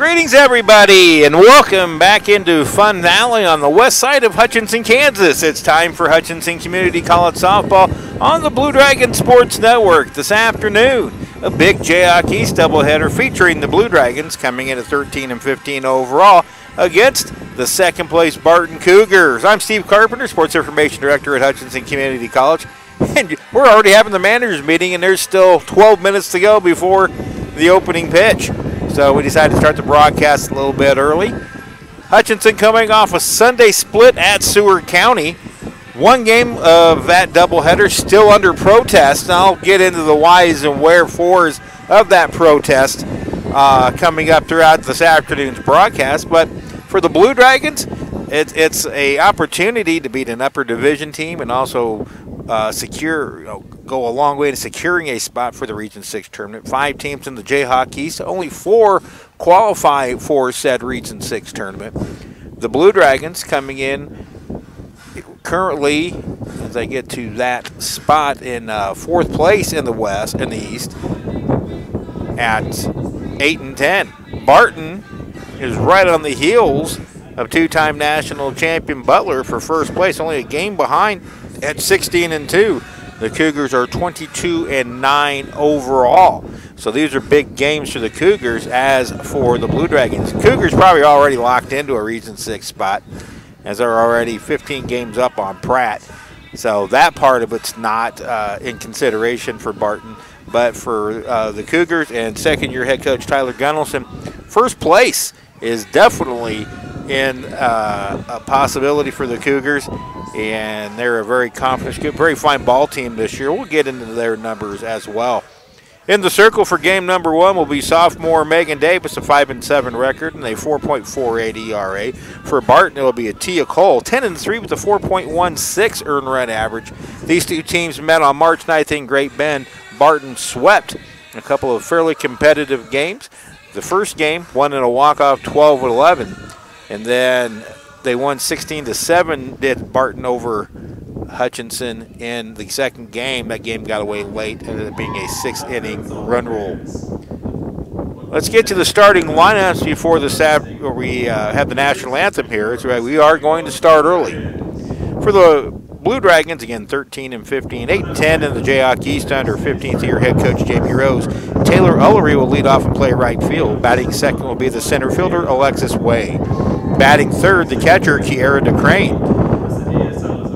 Greetings, everybody, and welcome back into Fun Valley on the west side of Hutchinson, Kansas. It's time for Hutchinson Community College Softball on the Blue Dragon Sports Network this afternoon. A big Jayhawk East doubleheader featuring the Blue Dragons coming in at 13 and 15 overall against the second-place Barton Cougars. I'm Steve Carpenter, Sports Information Director at Hutchinson Community College, and we're already having the managers meeting, and there's still 12 minutes to go before the opening pitch. So we decided to start the broadcast a little bit early. Hutchinson coming off a Sunday split at Seward County. One game of that doubleheader still under protest. And I'll get into the whys and wherefores of that protest coming up throughout this afternoon's broadcast. But for the Blue Dragons, it's an opportunity to beat an upper division team and also go a long way to securing a spot for the Region 6 tournament. 5 teams in the Jayhawk East, only 4 qualify for said Region 6 tournament. The Blue Dragons coming in currently, as I get to that spot, in 4th place in the East at 8 and 10. Barton is right on the heels of 2-time national champion Butler for first place, only a game behind at 16 and 2. The Cougars are 22 and 9 overall. So these are big games for the Cougars. As for the Blue Dragons, Cougars probably already locked into a Region 6 spot, as they're already 15 games up on Pratt. So that part of it's not in consideration for Barton. But for the Cougars and second-year head coach Tyler Gunnelson, first place is definitely in a possibility for the Cougars, and they're a very confident, good, very fine ball team this year. We'll get into their numbers as well. In the circle for game number 1 will be sophomore Megan Davis, a 5-7 record and a 4.48 ERA. For Barton, it will be a Tia Cole, 10-3 with a 4.16 earned run average. These two teams met on March 9th in Great Bend. Barton swept a couple of fairly competitive games. The first game won in a walk-off 12-11. And then they won 16-7, did Barton over Hutchinson in the second game. That game got away late, ended up being a 6-inning run rule. Let's get to the starting lineups before we have the national anthem here. It's right, we are going to start early. For the Blue Dragons, again, 13 and 15, 8 and 10 in the Jayhawk East under 15th-year head coach Jamie Rose. Taylor Ullery will lead off and play right field. Batting second will be the center fielder Alexis Way. Batting third, the catcher Kiara DeCrane.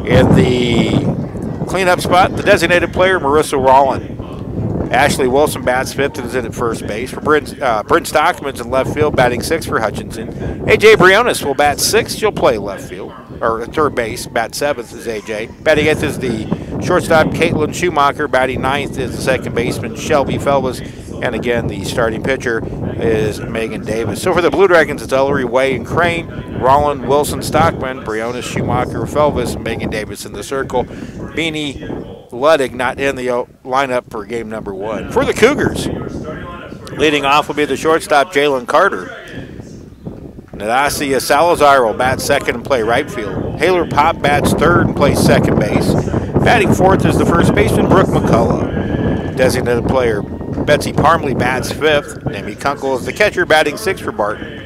In the cleanup spot, the designated player Marissa Rollin. Ashley Wilson bats fifth and is in at first base. For Bryn Stockman's in left field, batting sixth for Hutchinson. AJ Briones will bat sixth. She'll play left field, or third base. Bat seventh is AJ. Batting eighth is the shortstop Caitlin Schumacher. Batting ninth is the second baseman Shelby Felvis. And again, the starting pitcher is Megan Davis. So for the Blue Dragons, it's Ellery, Way, and Crane. Rollin, Wilson, Stockman, Briones, Schumacher, Felvis, and Megan Davis in the circle. Beanie Luddig not in the lineup for game number 1. For the Cougars, leading off will be the shortstop Jalen Carter. Nadasia Salazar will bat second and play right field. Haylor Pop bats third and plays second base. Batting fourth is the first baseman Brooke McCullough. Designated player Betsy Parmley bats fifth. Demi Kunkel is the catcher, batting sixth for Barton.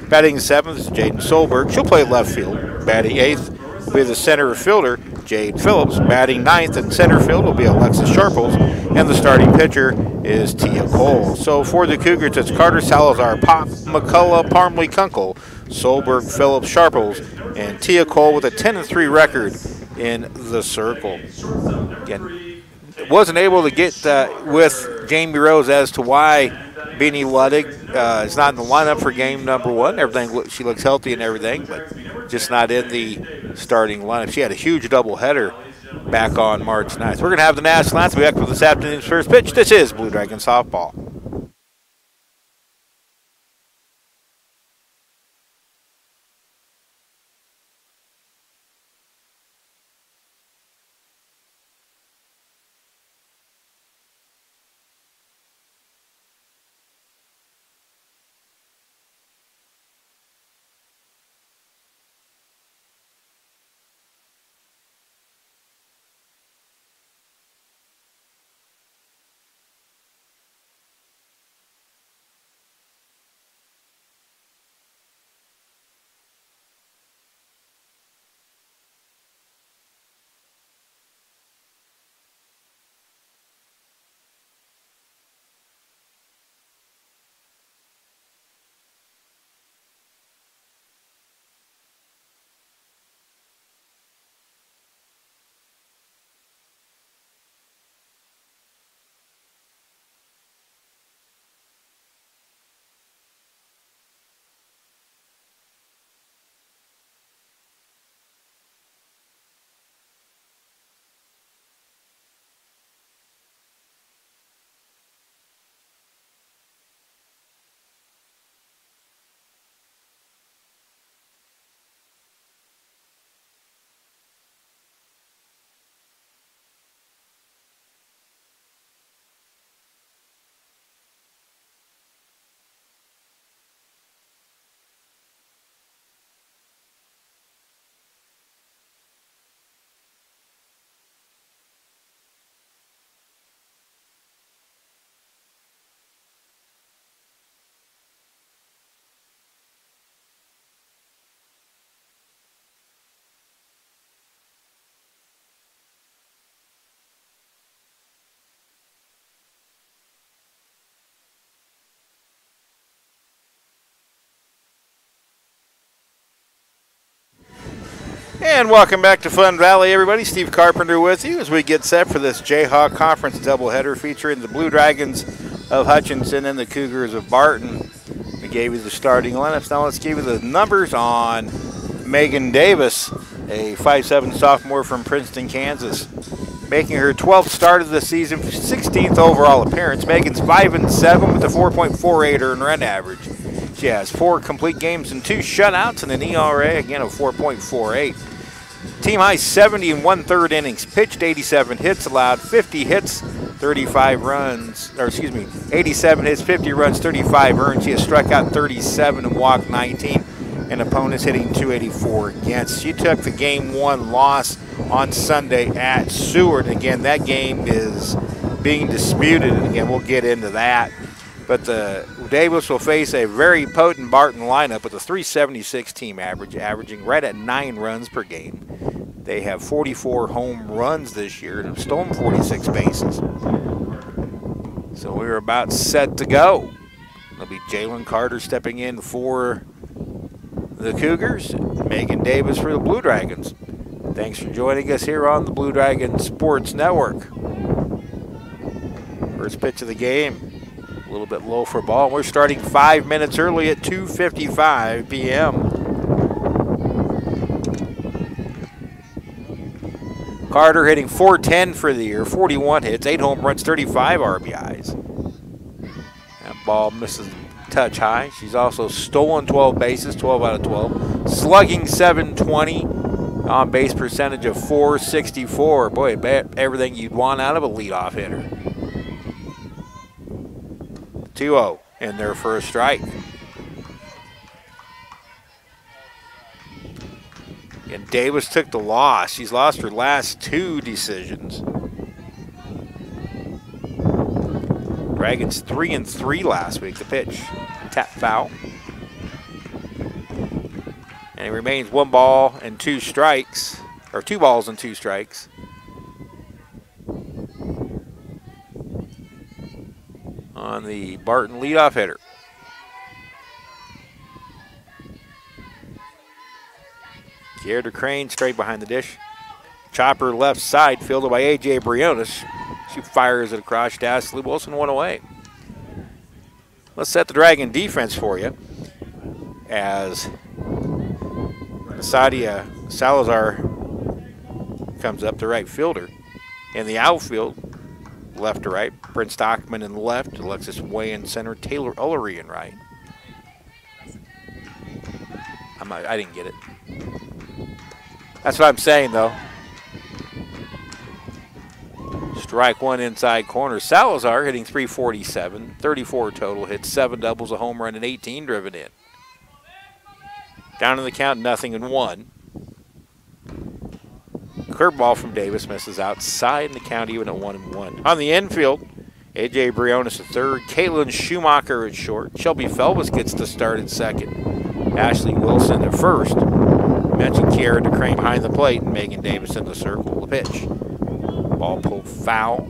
Batting seventh is Jaden Solberg. She'll play left field. Batting eighth will be the center fielder Jade Phillips. Batting ninth in center field will be Alexis Sharples. And the starting pitcher is Tia Cole. So for the Cougars, it's Carter, Salazar, Pop, McCullough, Parmley, Kunkel, Solberg, Phillips, Sharples, and Tia Cole with a 10-3 record in the circle. Again, wasn't able to get with Jamie Rose as to why Beanie Luddig is not in the lineup for game number 1. Everything, she looks healthy and everything, but just not in the starting lineup. She had a huge doubleheader back on March 9th. We're going to have the national anthem back for this afternoon's first pitch. This is Blue Dragon Softball. And welcome back to Fun Valley, everybody. Steve Carpenter with you as we get set for this Jayhawk Conference doubleheader featuring the Blue Dragons of Hutchinson and the Cougars of Barton. We gave you the starting lineups. Now let's give you the numbers on Megan Davis, a 5'7" sophomore from Princeton, Kansas. Making her 12th start of the season, 16th overall appearance. Megan's 5'7" with a 4.48 earned run average. She has 4 complete games and 2 shutouts and an ERA, again, of 4.48. Team high 70 and 1/3 innings pitched, 87 hits allowed, 50 hits, 35 runs, 87 hits, 50 runs, 35 earned. She has struck out 37 and walked 19, and opponents hitting 284 against. She took the Game 1 loss on Sunday at Seward. Again, that game is being disputed, and again, we'll get into that. But Davis will face a very potent Barton lineup with a 376 team average, averaging right at 9 runs per game. They have 44 home runs this year and have stolen 46 bases. So we're about set to go. It'll be Jalen Carter stepping in for the Cougars, Megan Davis for the Blue Dragons. Thanks for joining us here on the Blue Dragon Sports Network. First pitch of the game. A little bit low for ball. We're starting 5 minutes early at 2:55 p.m. Carter hitting .410 for the year, 41 hits, 8 home runs, 35 RBIs. That ball misses touch high. She's also stolen 12 bases, 12 out of 12. Slugging .720, on base percentage of .464. Boy, everything you'd want out of a leadoff hitter. 2-0 in there for a strike. And Davis took the loss. She's lost her last 2 decisions. Dragons 3-3 last week. The pitch, tap foul. And it remains 1 ball and 2 strikes, or 2 balls and 2 strikes. On the Barton leadoff hitter. Kiera Crane straight behind the dish. Chopper left side, fielded by A.J. Briones. She fires it across to Ashley Wilson, 1 away. Let's set the Dragon defense for you as Sadia Salazar comes up to right fielder. In the outfield, left to right, Brent Stockman in left, Alexis Way in center, Taylor Ullery in right. I didn't get it. That's what I'm saying, though. Strike 1 inside corner. Salazar hitting .347, 34 total hits, 7 doubles, a home run, and 18 driven in. Down in the count, 0-1. Curveball from Davis misses outside in the count, even at 1-1. On the infield, A.J. Briones at third, Caitlin Schumacher at short. Shelby Felbus gets the start at second. Ashley Wilson at first. Mentioned Kiera DeCrane behind the plate and Megan Davis in the circle. The pitch. Ball pulled foul.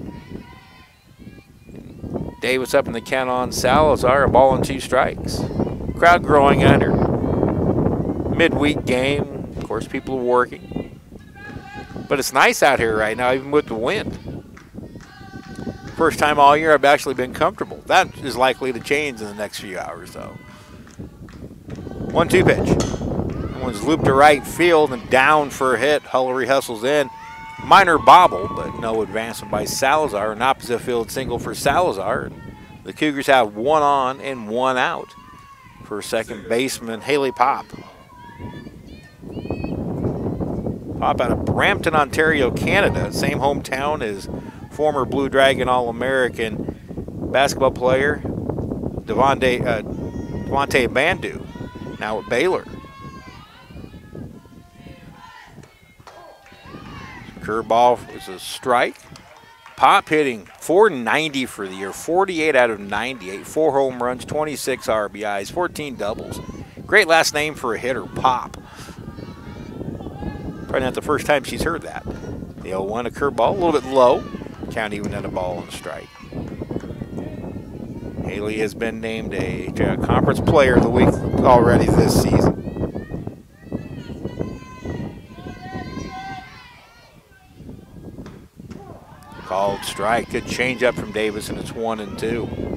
Davis up in the count on Salazar, a ball and 2 strikes. Crowd growing under. Midweek game. Of course, people are working. But it's nice out here right now, even with the wind. First time all year I've actually been comfortable. That is likely to change in the next few hours, though. 1-2 pitch. That one's looped to right field and down for a hit. Hullery hustles in. Minor bobble, but no advancement by Salazar. An opposite field single for Salazar. The Cougars have 1 on and 1 out for second baseman Haley Pop. Pop out of Brampton, Ontario, Canada. Same hometown as former Blue Dragon All-American basketball player Devontae Bandu, now at Baylor. Curveball is a strike. Pop hitting .490 for the year, 48 out of 98, 4 home runs, 26 RBIs, 14 doubles. Great last name for a hitter, Pop. Probably not the first time she's heard that. The 0-1, a curveball, a little bit low. Count even at a ball and strike. Haley has been named a conference player of the week already this season. Called strike. Good changeup from Davis, and it's 1-2.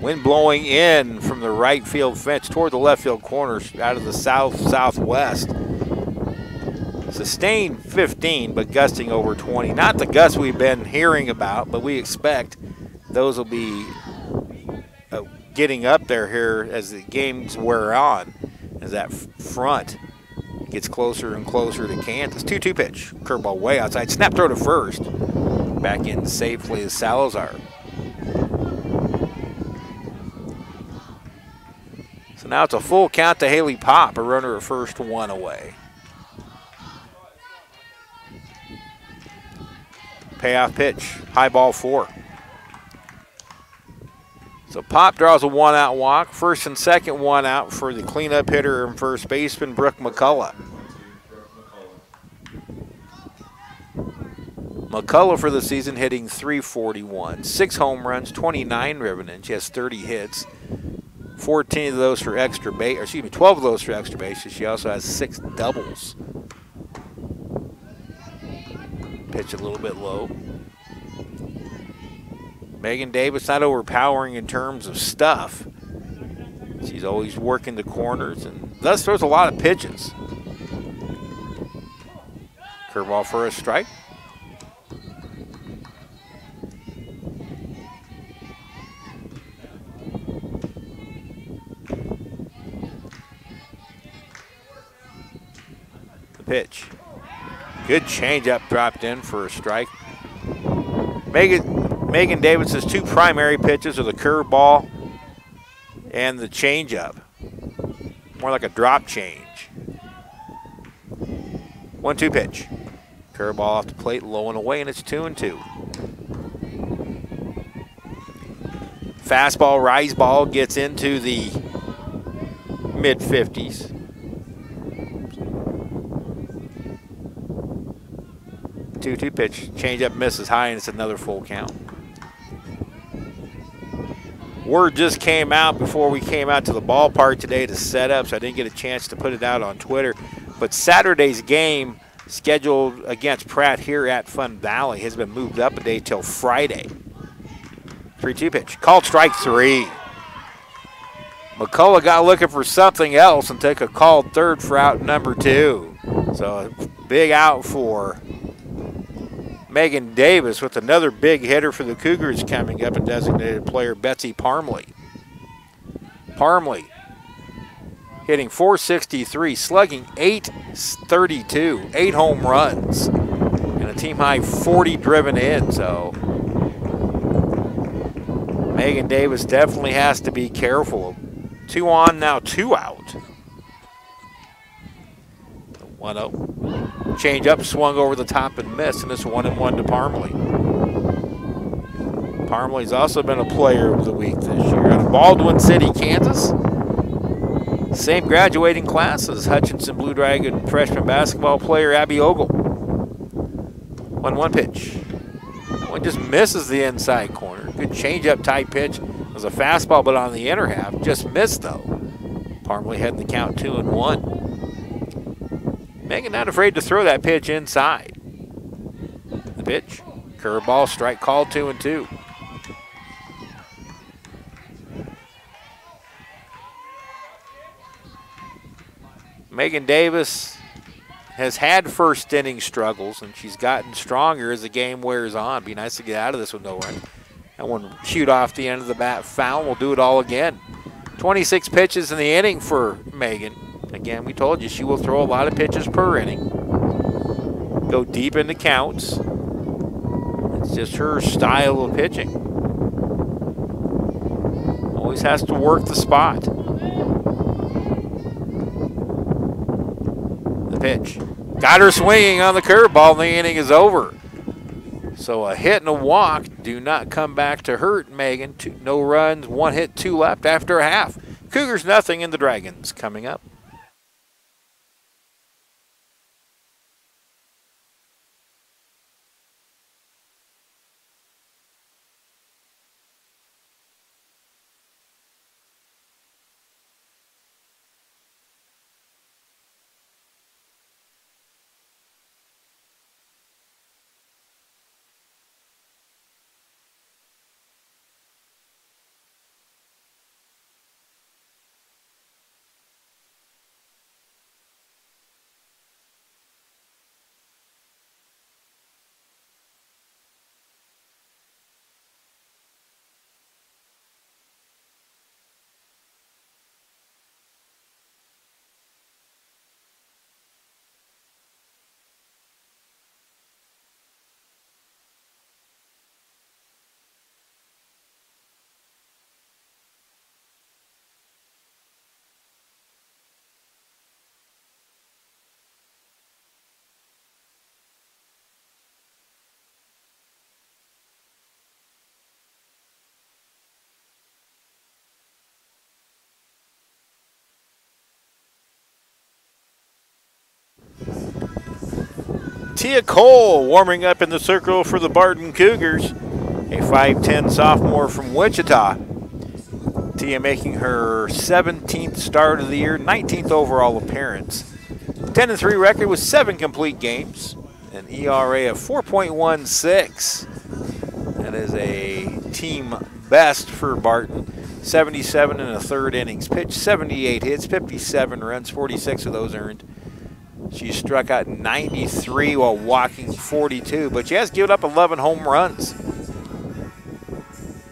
Wind blowing in from the right field fence toward the left field corner out of the south-southwest. Sustained 15, but gusting over 20. Not the gusts we've been hearing about, but we expect those will be getting up there here as the games wear on, as that front gets closer and closer to Kansas. 2-2 pitch. Curveball way outside. Snap throw to first. Back in safely is Salazar. So now it's a full count to Haley Pop, a runner at first, 1 away. Payoff pitch, high ball 4. So Pop draws a 1-out walk. First and second 1 out for the cleanup hitter and first baseman, Brooke McCullough. McCullough for the season hitting .341, 6 home runs, 29 driven in. She has 30 hits. 14 of those for extra base, or excuse me, 12 of those for extra bases. She also has 6 doubles. Pitch a little bit low. Megan Davis not overpowering in terms of stuff. She's always working the corners and thus throws a lot of pitches. Curveball for a strike. Pitch. Good changeup dropped in for a strike. Megan Davis's 2 primary pitches are the curveball and the changeup. More like a drop change. 1-2 pitch. Curveball off the plate, low and away, and it's 2-2. Fastball, rise ball gets into the mid-50s. 2-2 pitch. Changeup misses high, and it's another full count. Word just came out before we came out to the ballpark today to set up, so I didn't get a chance to put it out on Twitter. But Saturday's game scheduled against Pratt here at Fun Valley has been moved up a day till Friday. 3-2 pitch. Called strike 3. McCullough got looking for something else and took a called third for out number 2. So a big out for Megan Davis, with another big hitter for the Cougars coming up, a designated player, Betsy Parmley. Parmley hitting .463, slugging .832, 8 home runs, and a team high 40 driven in. So Megan Davis definitely has to be careful. 2 on, now 2 out. 1-0. Change up, swung over the top and missed, and it's 1-1 to Parmley. Parmley's also been a player of the week this year out of Baldwin City, Kansas. Same graduating class as Hutchinson Blue Dragon freshman basketball player Abby Ogle. 1-1 pitch. That one just misses the inside corner. Good change-up type pitch. It was a fastball, but on the inner half. Just missed, though. Parmley heading the count 2-1. Megan not afraid to throw that pitch inside. The pitch, curveball, strike called, 2-2. Megan Davis has had first inning struggles, and she's gotten stronger as the game wears on. Be nice to get out of this with no run. That one shoot off the end of the bat foul. We'll do it all again. 26 pitches in the inning for Megan. Again, we told you she will throw a lot of pitches per inning. Go deep into counts. It's just her style of pitching. Always has to work the spot. The pitch. Got her swinging on the curveball, and the inning is over. So a hit and a walk do not come back to hurt Megan. No runs, 1 hit, 2 left after a half. Cougars nothing, and the Dragons coming up. Tia Cole warming up in the circle for the Barton Cougars, a 5'10 sophomore from Wichita. Tia making her 17th start of the year, 19th overall appearance. 10-3 record with 7 complete games, an ERA of 4.16. That is a team best for Barton. 77 and a third innings pitched, 78 hits, 57 runs, 46 of those earned. She struck out 93 while walking 42, but she has given up 11 home runs.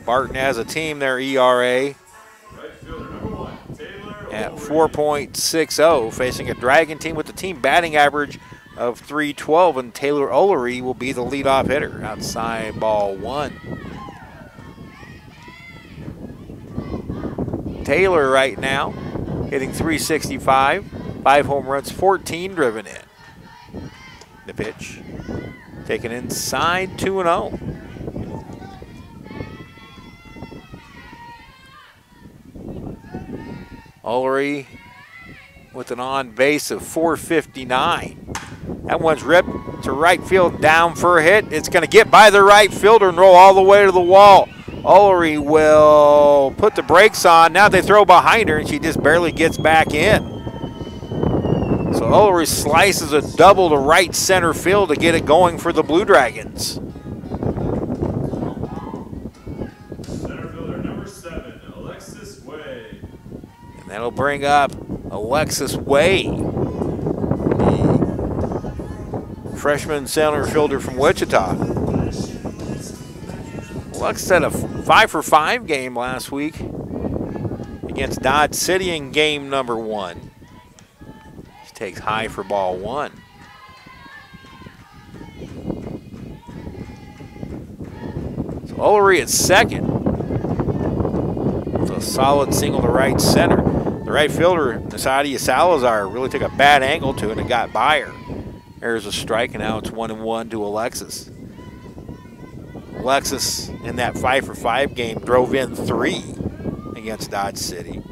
Barton as a team, their ERA at 4.60, facing a Dragon team with the team batting average of .312, and Taylor Ullery will be the leadoff hitter. Outside ball 1. Taylor right now hitting .365, 5 home runs, 14 driven in. The pitch taken inside, 2-0. Ullery with an on base of .459. That one's ripped to right field, down for a hit. It's going to get by the right fielder and roll all the way to the wall. Ullery will put the brakes on. Now they throw behind her, and she just barely gets back in. So Ullery slices a double to right center field to get it going for the Blue Dragons. Center fielder number 7, Alexis Way. And that'll bring up Alexis Way, the freshman center fielder from Wichita. Alexis had a 5-for-5 game last week against Dodge City in game number 1. She takes high for ball 1. So Ullery at second. It's a solid single to right center. The right fielder, Nasadia Salazar, really took a bad angle to it and got by her. There's a strike, and now it's 1-1 to Alexis. Alexis in that 5-for-5 game drove in 3 against Dodge City.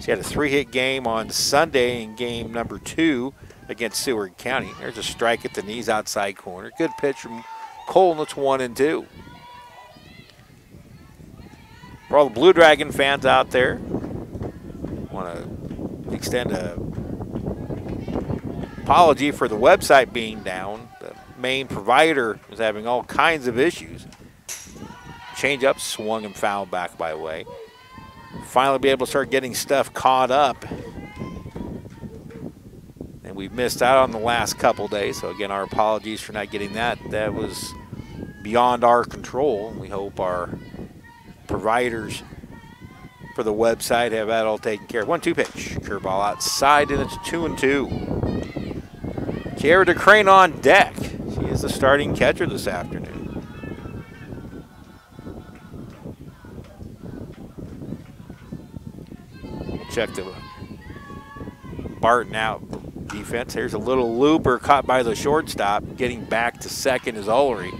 She had a 3-hit game on Sunday in game number 2 against Seward County. There's a strike at the knees outside corner. Good pitch from Cole, and it's 1-2. For all the Blue Dragon fans out there, want to extend a apology for the website being down. The main provider is having all kinds of issues. Change up, swung and fouled back by Way. Finally be able to start getting stuff caught up. And we've missed out on the last couple days, so again, our apologies for not getting that. That was beyond our control. We hope our providers for the website have that all taken care of. 1-2 pitch, curveball outside, and it's 2-2. Kiara DeCrane on deck. She is the starting catcher this afternoon. Check the Barton out defense. Here's a little looper caught by the shortstop. Getting back to second is Ullery.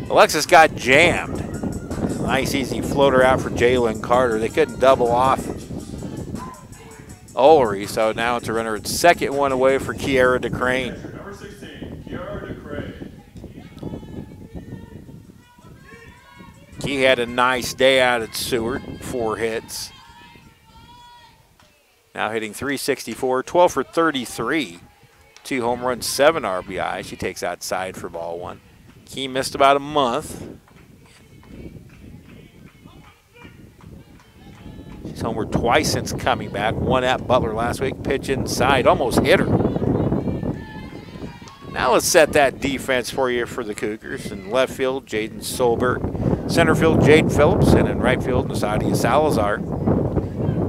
Alexis got jammed. Nice easy floater out for Jalen Carter. They couldn't double off Ullery, so now it's a runner at second, one away for Kiara DeCrane. Number 16, Kiara DeCrane. He had a nice day out at Seward, 4 hits. Now hitting .364, 12 for 33, 2 home runs, 7 RBI. She takes outside for ball 1. Key missed about a month. She's homered twice since coming back. 1 at Butler last week. Pitch inside, almost hit her. Now let's set that defense for you for the Cougars. In left field, Jaden Solberg. Center field, Jade Phillips. And in right field, Nasadia Salazar.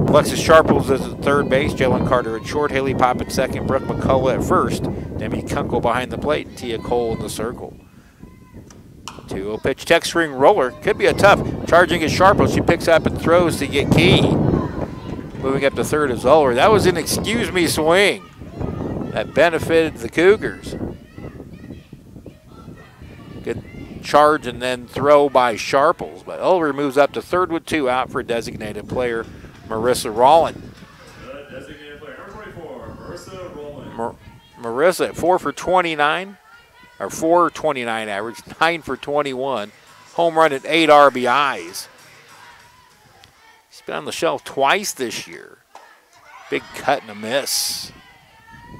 Alexis Sharples is at third base. Jalen Carter at short. Haley Pop at second. Brooke McCullough at first. Demi Kunkel behind the plate. And Tia Cole in the circle. 2-0 pitch. Check swing roller. Could be a tough. Charging is Sharples. She picks up and throws to get Key. Moving up to third is Ullery. That was an excuse me swing that benefited the Cougars. Good charge and then throw by Sharples. But Ullery moves up to third with 2 out for a designated player, Marissa Rollin. The designated player, number 24, Marissa Rollin. Marissa at 4 for 29. or 429 average, 9 for 21. Home run and 8 RBIs. He's been on the shelf twice this year. Big cut and a miss.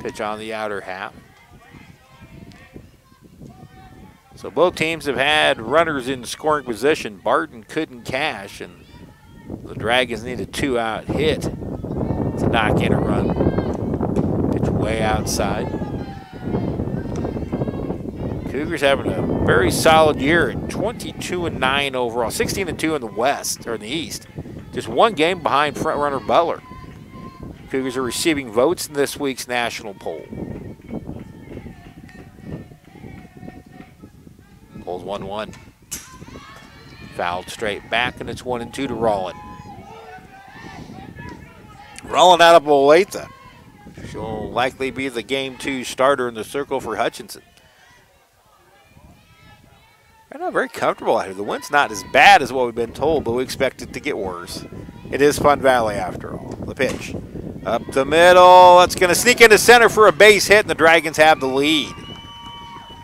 Pitch on the outer half. So both teams have had runners in scoring position. Barton couldn't cash, and the Dragons need a 2-out hit to knock in a run. Pitch way outside. Cougars having a very solid year at 22-9 overall, 16-2 in the West, or in the East. Just one game behind front-runner Butler. Cougars are receiving votes in this week's national poll. Poll's 1-1. Fouled straight back, and it's 1-2 to Rollin. Rollin out of Olathe. She'll likely be the Game 2 starter in the circle for Hutchinson. I'm not very comfortable out here. The wind's not as bad as what we've been told, but we expect it to get worse. It is Fun Valley after all. The pitch. Up the middle. That's going to sneak into center for a base hit, and the Dragons have the lead.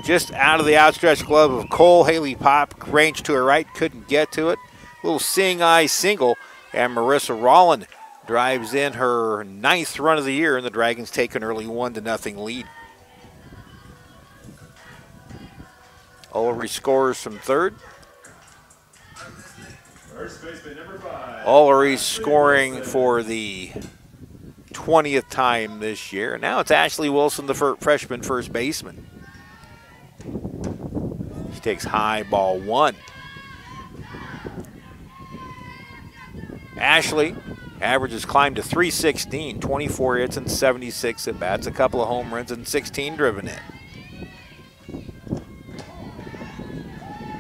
Just out of the outstretched glove of Cole. Haley Pop ranged to her right, couldn't get to it. Little seeing eye single, and Marissa Rollin drives in her 9th run of the year, and the Dragons take an early 1-0 lead. Ullery scores from third. First baseman number 5. Ullery scoring for the 20th time this year. And now it's Ashley Wilson, the freshman first baseman. She takes high, ball 1. Ashley averages climbed to 316, 24 hits and 76 at bats, a couple of home runs and 16 driven in.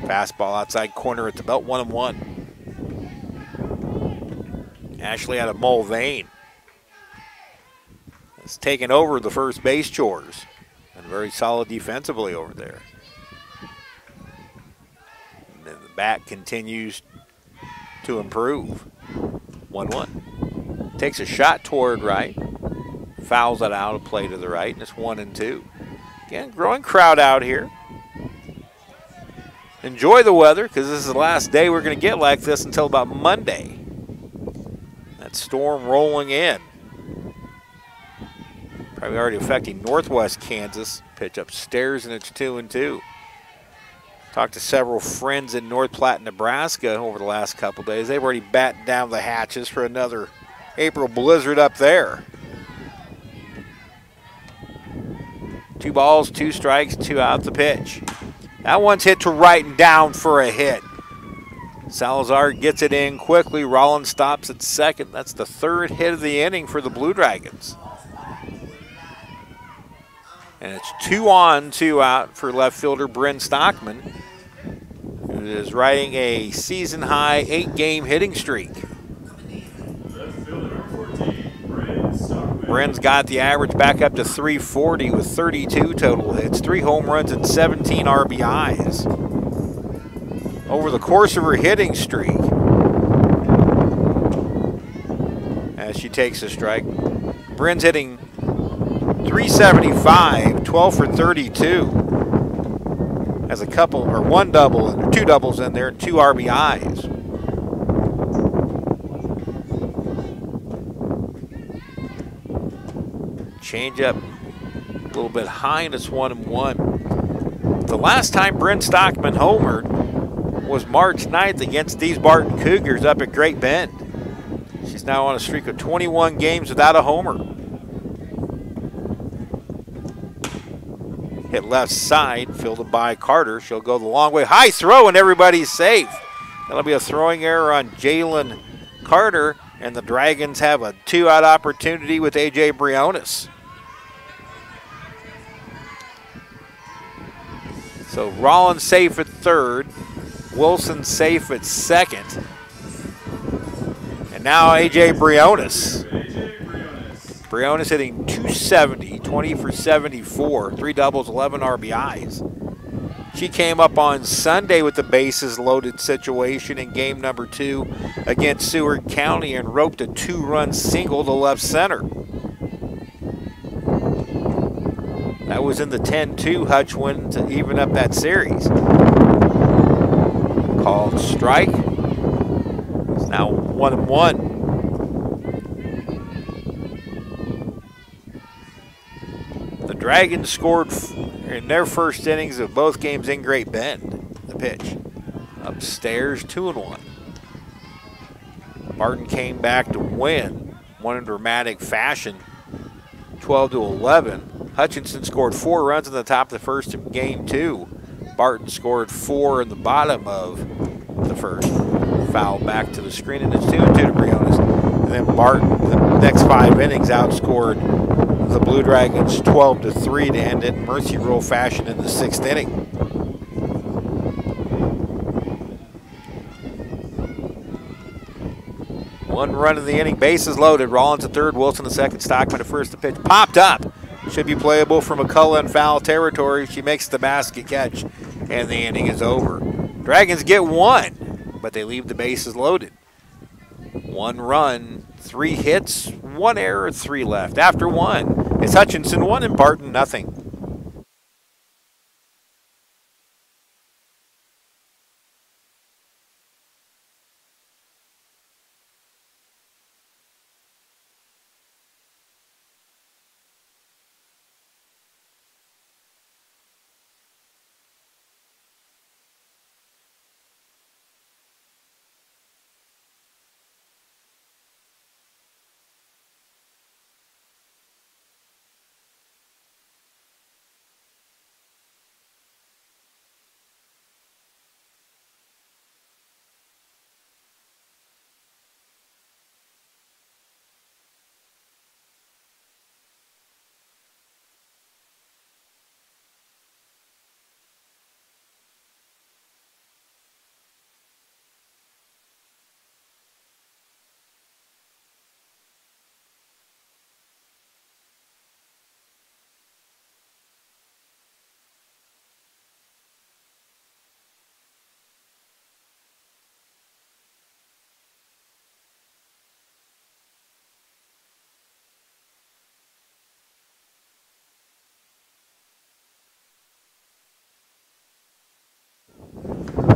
Fastball outside corner at the belt, 1-1. Ashley out of Mulvane has taken over the first base chores and very solid defensively over there. And then the bat continues to improve. 1-1. Takes a shot toward right, fouls it out, a play to the right, and it's 1-2. Again, growing crowd out here. Enjoy the weather, because this is the last day we're going to get like this until about Monday. That storm rolling in. Probably already affecting northwest Kansas. Pitch upstairs, and it's 2-2. Talked to several friends in North Platte, Nebraska over the last couple days. They've already battened down the hatches for another April blizzard up there. 2 balls, 2 strikes, 2 out the pitch. That one's hit to right and down for a hit. Salazar gets it in quickly. Rollins stops at second. That's the 3rd hit of the inning for the Blue Dragons. And it's 2 on, 2 out for left fielder Bryn Stockman, who is riding a season-high 8-game hitting streak. Left fielder number 14, Bryn Stockman. Bryn's got the average back up to 340 with 32 total hits, 3 home runs and 17 RBIs. Over the course of her hitting streak, as she takes a strike, Bryn's hitting .375, 12 for 32. Has a couple, or 1 double, and 2 doubles in there, and 2 RBIs. Change up a little bit high, and it's 1-1. The last time Bryn Stockman homered was March 9th against these Barton Cougars up at Great Bend. She's now on a streak of 21 games without a homer. Hit left side, fielded by Carter. She'll go the long way. High throw, and everybody's safe. That'll be a throwing error on Jalen Carter, and the Dragons have a 2-out opportunity with A.J. Briones. So Rollins safe at 3rd. Wilson safe at 2nd. And now A.J. Briones. Briones hitting .270, 20 for 74, 3 doubles, 11 RBIs. She came up on Sunday with the bases loaded situation in game number 2 against Seward County and roped a 2-run single to left center. That was in the 10-2 Hutch win to even up that series. Called strike. It's now 1-1. The Dragons scored in their first innings of both games in Great Bend. The pitch. Upstairs, 2-1. Barton came back to win, won in dramatic fashion, 12-11. Hutchinson scored 4 runs in the top of the first in game 2. Barton scored 4 in the bottom of the first. Foul back to the screen, and it's 2-2 to Briones. And then Barton, the next 5 innings, outscored the Blue Dragons 12-3 to end it in mercy rule fashion in the 6th inning. One run in the inning, bases loaded. Rollins at third, Wilson at second, Stockman at first. The pitch popped up. Should be playable for McCullough in foul territory. She makes the basket catch, and the inning is over. Dragons get 1, but they leave the bases loaded. 1 run, 3 hits, 1 error, 3 left. After 1, it's Hutchinson 1 and Barton nothing.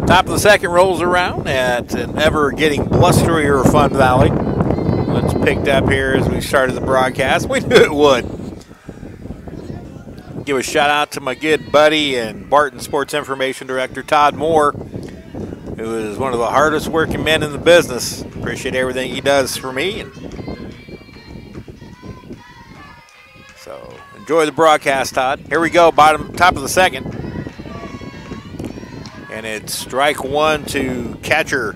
Top of the second rolls around at an ever getting blusterier Fun Valley. It's picked up here as we started the broadcast. We knew it would. Give a shout out to my good buddy and Barton Sports Information Director Todd Moore, who is one of the hardest working men in the business. Appreciate everything he does for me. So enjoy the broadcast, Todd. Here we go, top of the second. And it's strike 1 to catcher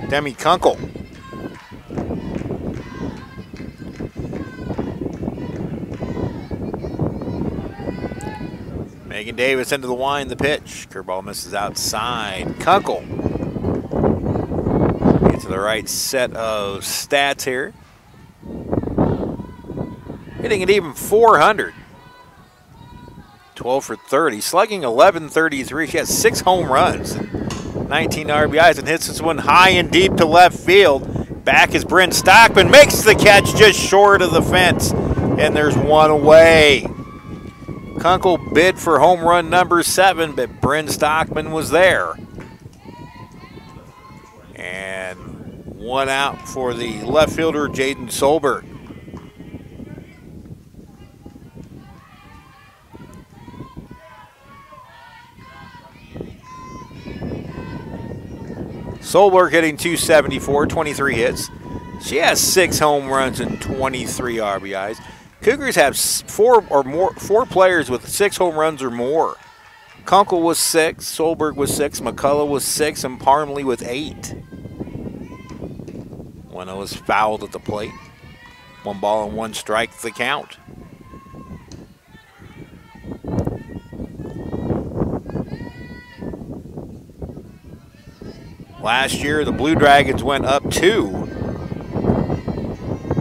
Demi Kunkel. Megan Davis into the wind, the pitch. Curveball misses outside. Kunkel. Get to the right set of stats here. Hitting it even 400. 12 for 30, slugging 1133. She has 6 home runs, 19 RBIs, and hits this one high and deep to left field. Back is Bryn Stockman, makes the catch just short of the fence, and there's 1 away. Kunkel bid for home run number 7, but Bryn Stockman was there. And 1 out for the left fielder, Jaden Solberg. Solberg hitting .274, 23 hits. She has 6 home runs and 23 RBIs. Cougars have 4 players with 6 home runs or more. Kunkel was 6, Solberg was 6, McCullough was 6, and Parmley with 8. One was fouled at the plate. 1 ball and 1 strike the count. Last year, the Blue Dragons went up to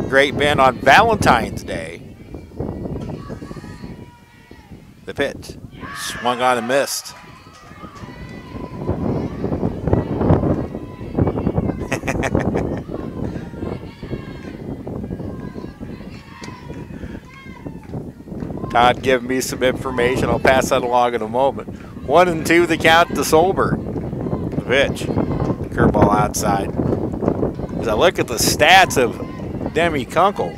Great Bend on Valentine's Day. The pitch. Swung on and missed. Todd giving me some information. I'll pass that along in a moment. 1-2 the count to Solberg. The pitch. Curveball outside. As I look at the stats of Demi Kunkel,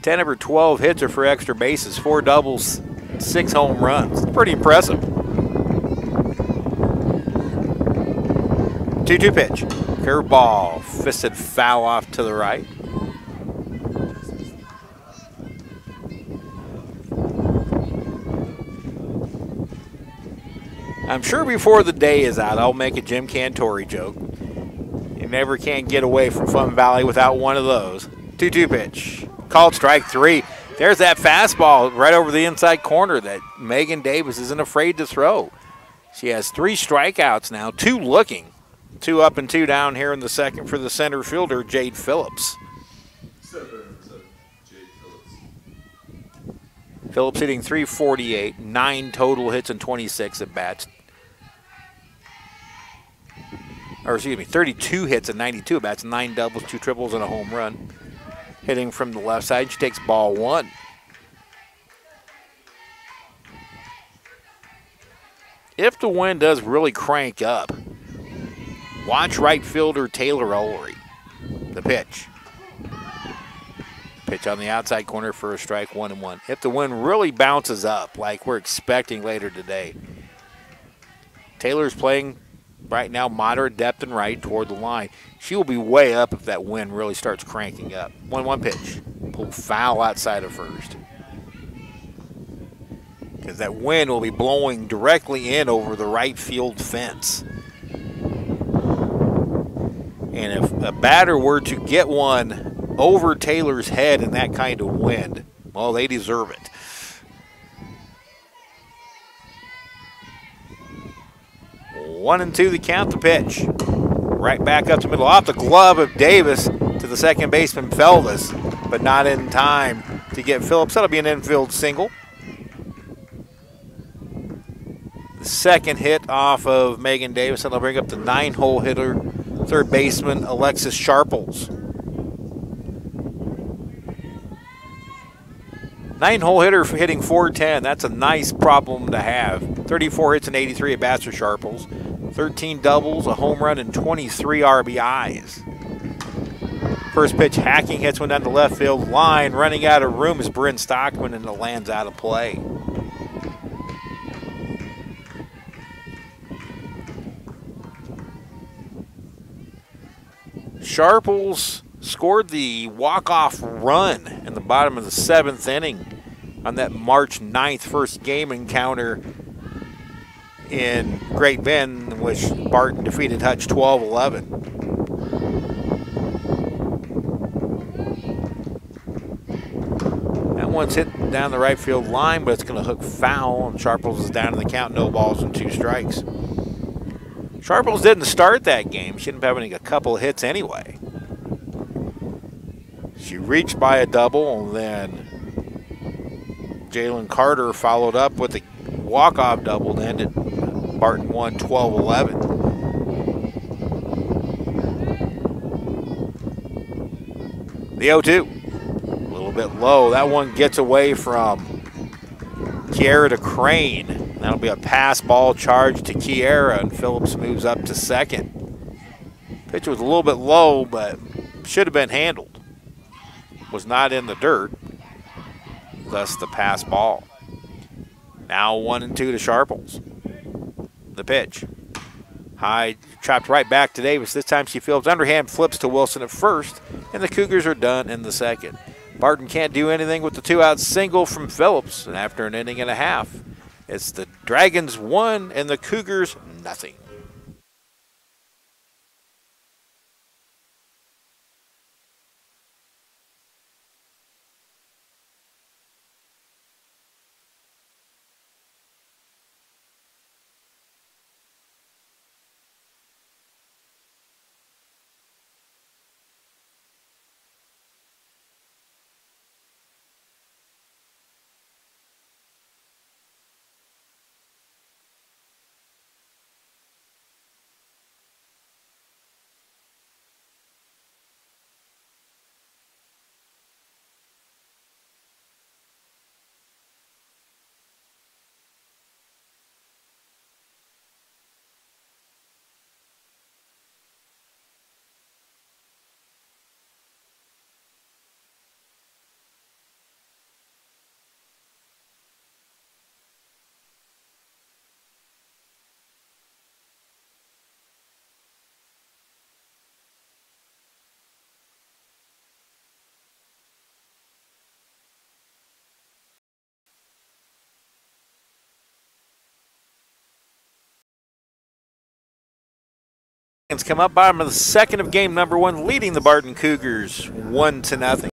10 of her 12 hits are for extra bases, 4 doubles, 6 home runs. It's pretty impressive. 2-2 pitch. Curveball, fisted foul off to the right. I'm sure before the day is out, I'll make a Jim Cantori joke. You never can get away from Fun Valley without one of those. 2-2 pitch. Called strike 3. There's that fastball right over the inside corner that Megan Davis isn't afraid to throw. She has 3 strikeouts now, 2 looking. 2 up and 2 down here in the second for the center fielder, Jade Phillips. Phillips hitting .348, 9 total hits and 26 at bats. Or excuse me, 32 hits and 92 at bats, 9 doubles, 2 triples, and a home run. Hitting from the left side, she takes ball 1. If the wind does really crank up, watch right fielder Taylor Ullery. The pitch. Pitch on the outside corner for a strike, 1-1. If the wind really bounces up like we're expecting later today, Taylor's playing right now moderate depth and right toward the line. She will be way up if that wind really starts cranking up. 1-1 pitch. Pull foul outside of first. Because that wind will be blowing directly in over the right field fence. And if a batter were to get one over Taylor's head in that kind of wind, well, they deserve it. One and two the count, the pitch. Right back up the middle, off the glove of Davis to the second baseman Felvis, but not in time to get Phillips. That'll be an infield single. The second hit off of Megan Davis, and they'll bring up the 9-hole hitter, third baseman Alexis Sharples. 9-hole hitter for hitting .410. That's a nice problem to have. 34 hits and 83 at bats for Sharples. 13 doubles, a home run, and 23 RBIs. First pitch, hacking hits one down the left field line. Running out of room is Bryn Stockman, and it lands out of play. Sharples scored the walk-off run in the bottom of the 7th inning on that March 9th first game encounter in Great Bend, in which Barton defeated Hutch 12-11. That one's hit down the right field line, but it's going to hook foul, and Sharples is down in the count, no balls and 2 strikes. Sharples didn't start that game. She ended up having a couple of hits anyway. She reached by a double, and then Jalen Carter followed up with a walk-off double to end it. Barton won 12-11. The 0-2, a little bit low. That one gets away from Kiera to Crane. That'll be a pass ball charge to Kiera, and Phillips moves up to second. Pitch was a little bit low, but should have been handled. Was not in the dirt, thus the pass ball. Now 1-2 to Sharples. The pitch. High, chopped right back to Davis. This time she fields underhand, flips to Wilson at first, and the Cougars are done in the second. Barton can't do anything with the 2-out single from Phillips, and after an inning and a half, it's the Dragons 1 and the Cougars nothing. come up bottom of the second of game number 1, leading the Barton Cougars 1-0.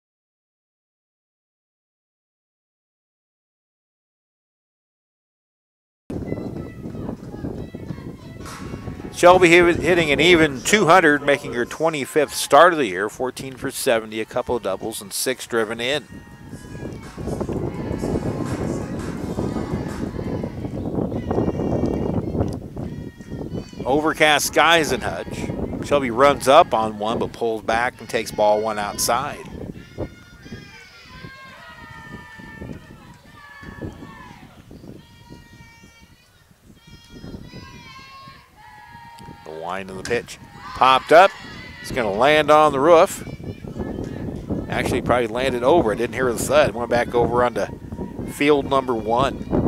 Shelby hitting an even 200, making her 25th start of the year, 14 for 70, a couple of doubles, and 6 driven in. Overcast skies in Hutch. Shelby runs up on one, but pulls back and takes ball 1 outside. The wind of the pitch popped up. It's going to land on the roof. Actually, probably landed over. I didn't hear the thud. Went back over onto field number 1.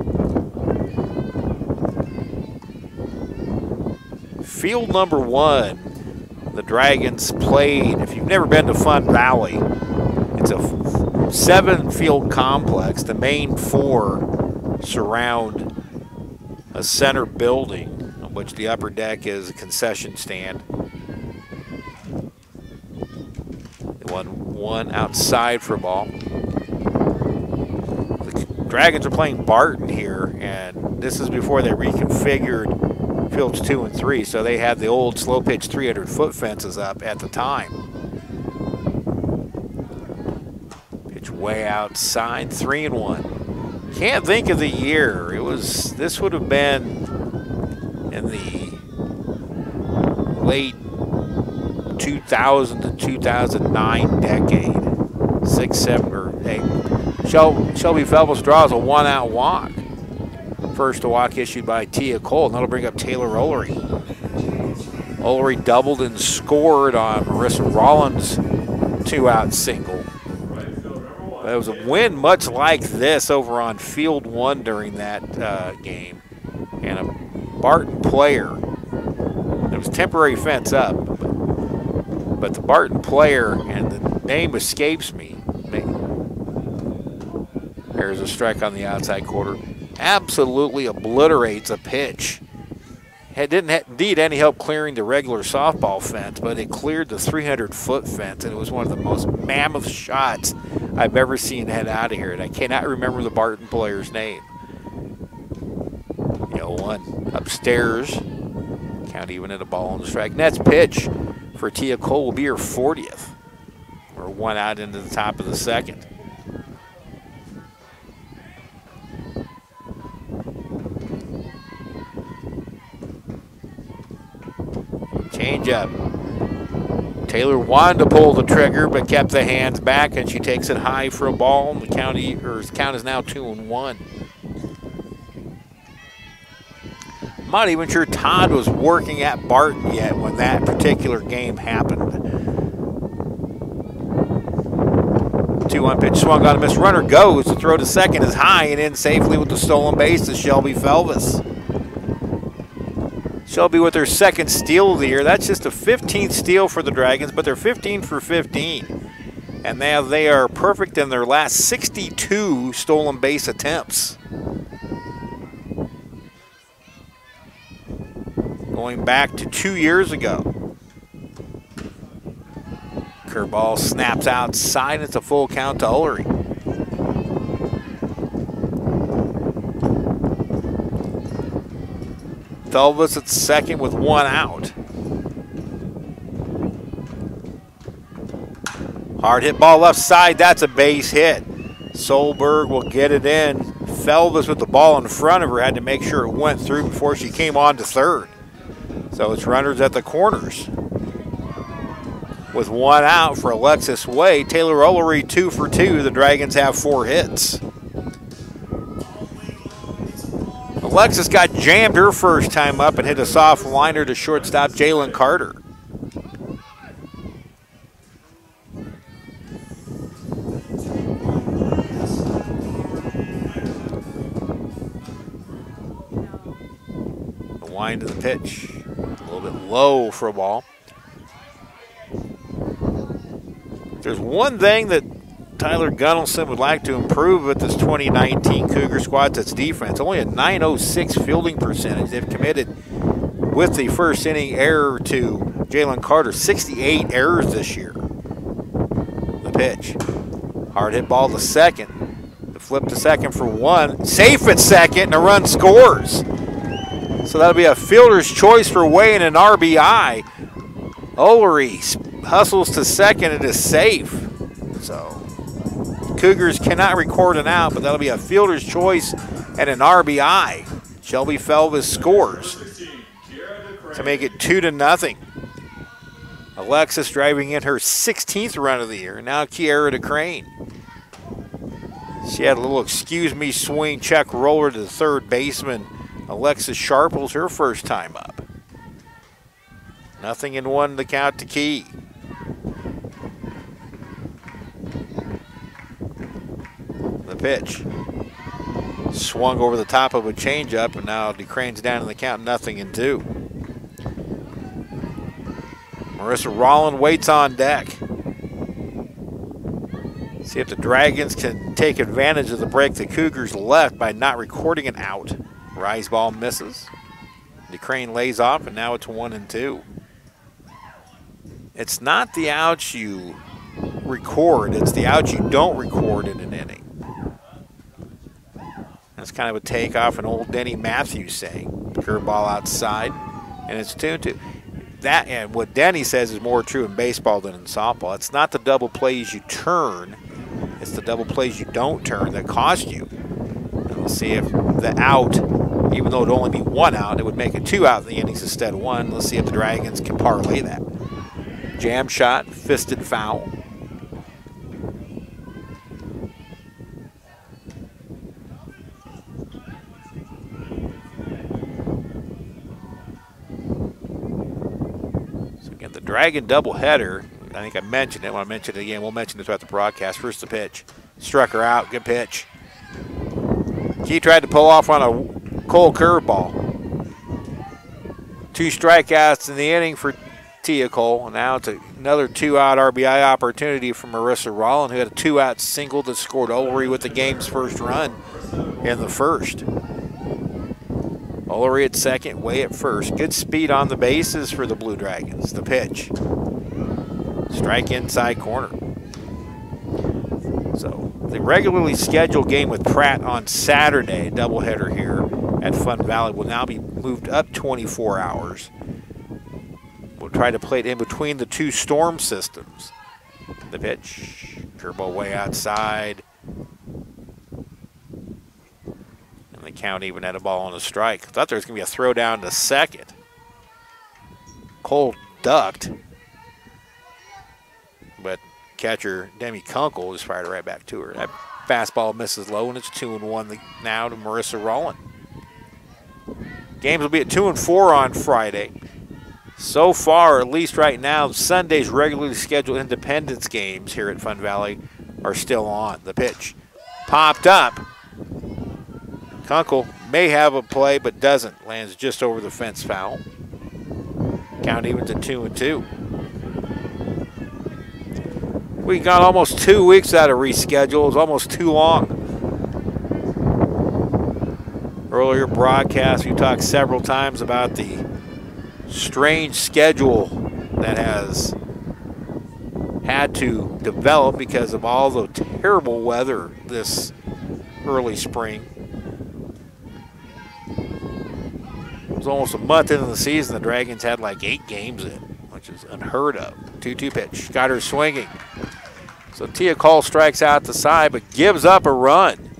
Field number 1, the Dragons played. If you've never been to Fun Valley, it's a 7-field complex. The main 4 surround a center building, on which the upper deck is a concession stand. They won 1 outside for a ball. The Dragons are playing Barton here, and this is before they reconfigured fields 2 and 3, so they had the old slow pitch 300-foot fences up at the time. Pitch way outside, 3-1. Can't think of the year. This would have been in the late 2000 to 2009 decade. 6, 7, or 8. Shelby Phelps draws a 1-out walk. First to walk issued by Tia Cole, and that'll bring up Taylor Ullery. Ullery doubled and scored on Marissa Rollins' 2-out single. There was a win much like this over on field 1 during that game, and a Barton player. There was temporary fence up, but the Barton player, and the name escapes me. There's a strike on the outside quarter. Absolutely obliterates a pitch. It didn't need any help clearing the regular softball fence, but it cleared the 300-foot fence, and it was one of the most mammoth shots I've ever seen head out of here, and I cannot remember the Barton player's name. 1 upstairs. Count even at a ball on the strike. Next pitch for Tia Cole will be her 40th. Or 1 out into the top of the second. Change up. Taylor wanted to pull the trigger, but kept the hands back, and she takes it high for a ball. And the count is now 2-1. I'm not even sure Todd was working at Barton yet when that particular game happened. 2-1 pitch swung on a miss. Runner goes. The throw to second is high and in safely with the stolen base to Shelby Phelps. Shelby with their 2nd steal of the year. That's just a 15th steal for the Dragons, but they're 15 for 15. And now they are perfect in their last 62 stolen base attempts. Going back to 2 years ago. Curveball snaps outside. It's a full count to Ullery. Phelps at second with 1 out. Hard hit ball left side. That's a base hit. Solberg will get it in. Phelps with the ball in front of her had to make sure it went through before she came on to third. So it's runners at the corners. With 1 out for Alexis Way. Taylor Ullery 2 for 2. The Dragons have 4 hits. Alexis got jammed her first time up and hit a soft liner to shortstop Jalen Carter. The wind of the pitch, a little bit low for a ball. There's one thing that Tyler Gunnelson would like to improve with this 2019 Cougar squad, that's defense. Only a .906 fielding percentage. They've committed with the first inning error to Jalen Carter, 68 errors this year. The pitch. Hard hit ball to second. The flip to second for one. Safe at second, and a run scores. So that'll be a fielder's choice for Way and an RBI. Ulrey hustles to second and is safe. So Cougars cannot record an out, but that'll be a fielder's choice and an RBI. Shelby Felvis scores to make it 2-0. Alexis driving in her 16th run of the year. Now Kiara DeCrane. She had a little excuse me swing check roller to the third baseman. Alexis Sharples her first time up. 0-1 the count to Key. The pitch. Swung over the top of a changeup, and now DeCrane's down in the count, 0-2. Marissa Rollin waits on deck. See if the Dragons can take advantage of the break the Cougars left by not recording an out. Rise ball misses. DeCrane lays off, and now it's 1-2. It's not the outs you record, it's the outs you don't record in an inning. That's kind of a take off an old Denny Matthews saying. Curveball outside, and it's 2-2. That, and what Denny says is more true in baseball than in softball. It's not the double plays you turn, it's the double plays you don't turn that cost you. And we'll see if the out, even though it would only be one out, it would make it 2 out in the innings instead of 1. Let's see if the Dragons can parlay that. Jam shot, fisted foul. So again, the Dragon doubleheader. I think I mentioned it. I want to mention it again. We'll mention it throughout the broadcast. First the pitch. Struck her out. Good pitch. Key tried to pull off on a cold curveball. 2 strikeouts in the inning for Tia Cole. Now it's another 2-out RBI opportunity for Marissa Rollin, who had a 2-out single that scored Ulrey with the game's first run in the first. Ulrey at second, Way at first. Good speed on the bases for the Blue Dragons. The pitch. Strike inside corner. So the regularly scheduled game with Pratt on Saturday, doubleheader here at Fun Valley, will now be moved up 24 hours. We'll try to play it in between the 2 storm systems. The pitch, curveball way outside. And the count even had a ball on a strike. Thought there was going to be a throw down to second. Cole ducked. But catcher Demi Kunkel just fired it right back to her. That fastball misses low, and it's 2-1 now to Marissa Rollin. Games will be at 2 and 4 on Friday. So far, at least right now, Sunday's regularly scheduled Independence games here at Fun Valley are still on. The pitch popped up. Kunkel may have a play, but doesn't. Lands just over the fence, foul. Count evens at 2-2. We got almost 2 weeks out of reschedule. It's almost too long. Earlier broadcast, we talked several times about the strange schedule that has had to develop because of all the terrible weather this early spring. It was almost a month into the season. The Dragons had like 8 games in, which is unheard of. 2-2 pitch. Got her swinging. So Tia Cole strikes out the side but gives up a run.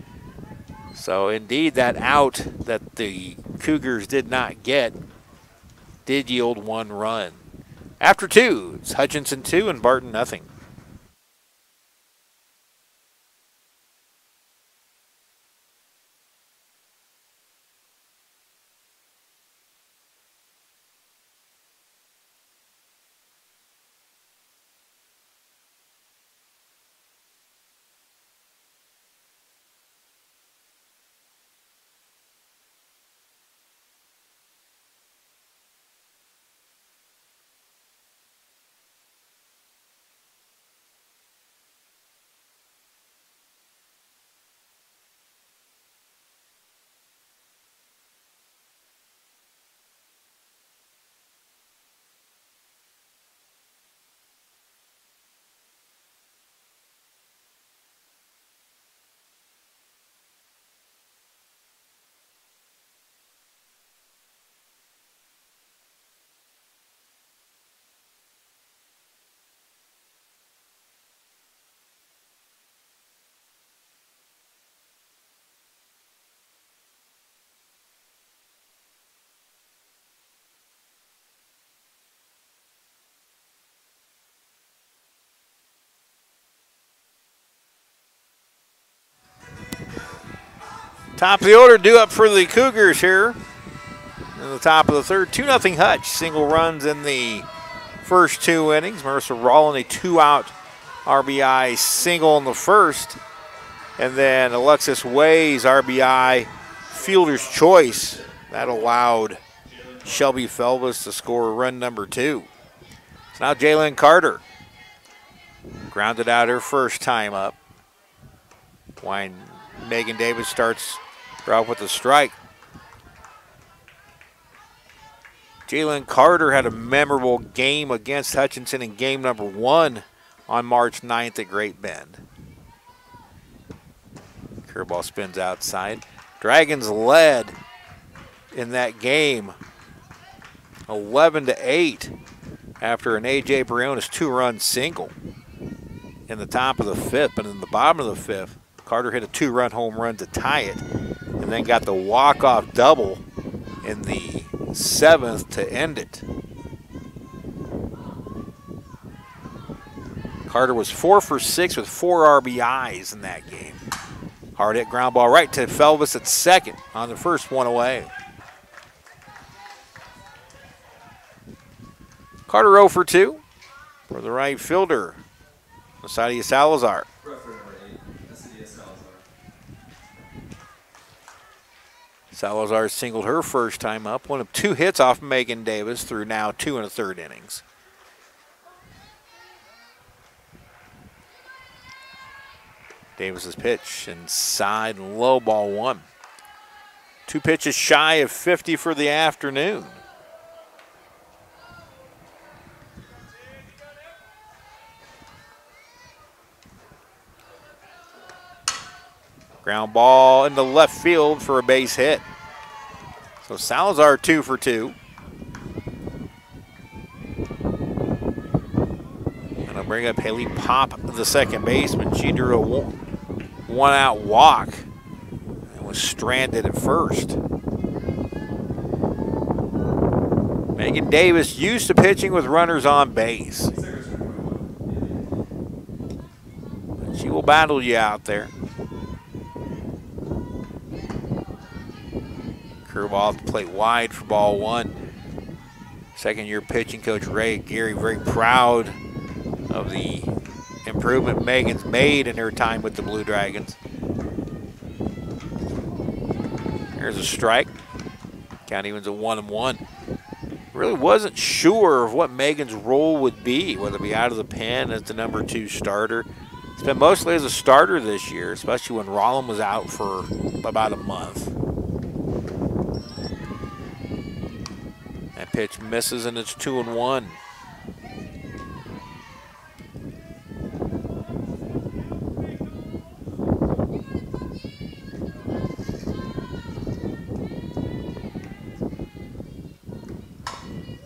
So indeed that out that the Cougars did not get did yield 1 run. After 2, it's Hutchinson 2 and Barton nothing. Top of the order due up for the Cougars here. In the top of the third, 2-0 Hutch. Single runs in the first 2 innings. Marissa Rollin, a 2-out RBI single in the first. And then Alexis Way's RBI fielder's choice. That allowed Shelby Felvis to score run number 2. So now Jalen Carter grounded out her first time up. When Megan Davis starts her off with a strike. Jalen Carter had a memorable game against Hutchinson in game number 1 on March 9th at Great Bend. Curveball spins outside. Dragons led in that game 11-8 after an A.J. Briones 2-run single in the top of the 5th. But in the bottom of the 5th, Carter hit a 2-run home run to tie it and then got the walk-off double in the 7th to end it. Carter was 4 for 6 with 4 RBIs in that game. Hard hit ground ball right to Felvis at second on the first one away. Carter 0 for 2 for the right fielder, Nasadia Salazar. Salazar singled her first time up, one of 2 hits off Megan Davis through now 2 1/3 innings. Davis's pitch inside, low, ball 1. 2 pitches shy of 50 for the afternoon. Ground ball into left field for a base hit. So Salazar 2 for 2. And I'll bring up Haley Pop, the second baseman. She drew a one-out walk and was stranded at first. Megan Davis used to pitching with runners on base. But she will battle you out there. Curve off the plate wide for ball 1. Second-year pitching coach Ray Gary very proud of the improvement Megan's made in her time with the Blue Dragons. Here's a strike. Count evens at 1-1. Really wasn't sure of what Megan's role would be, whether it be out of the pen as the number 2 starter. It's been mostly as a starter this year, especially when Rollin was out for about a month. That pitch misses and it's 2-1.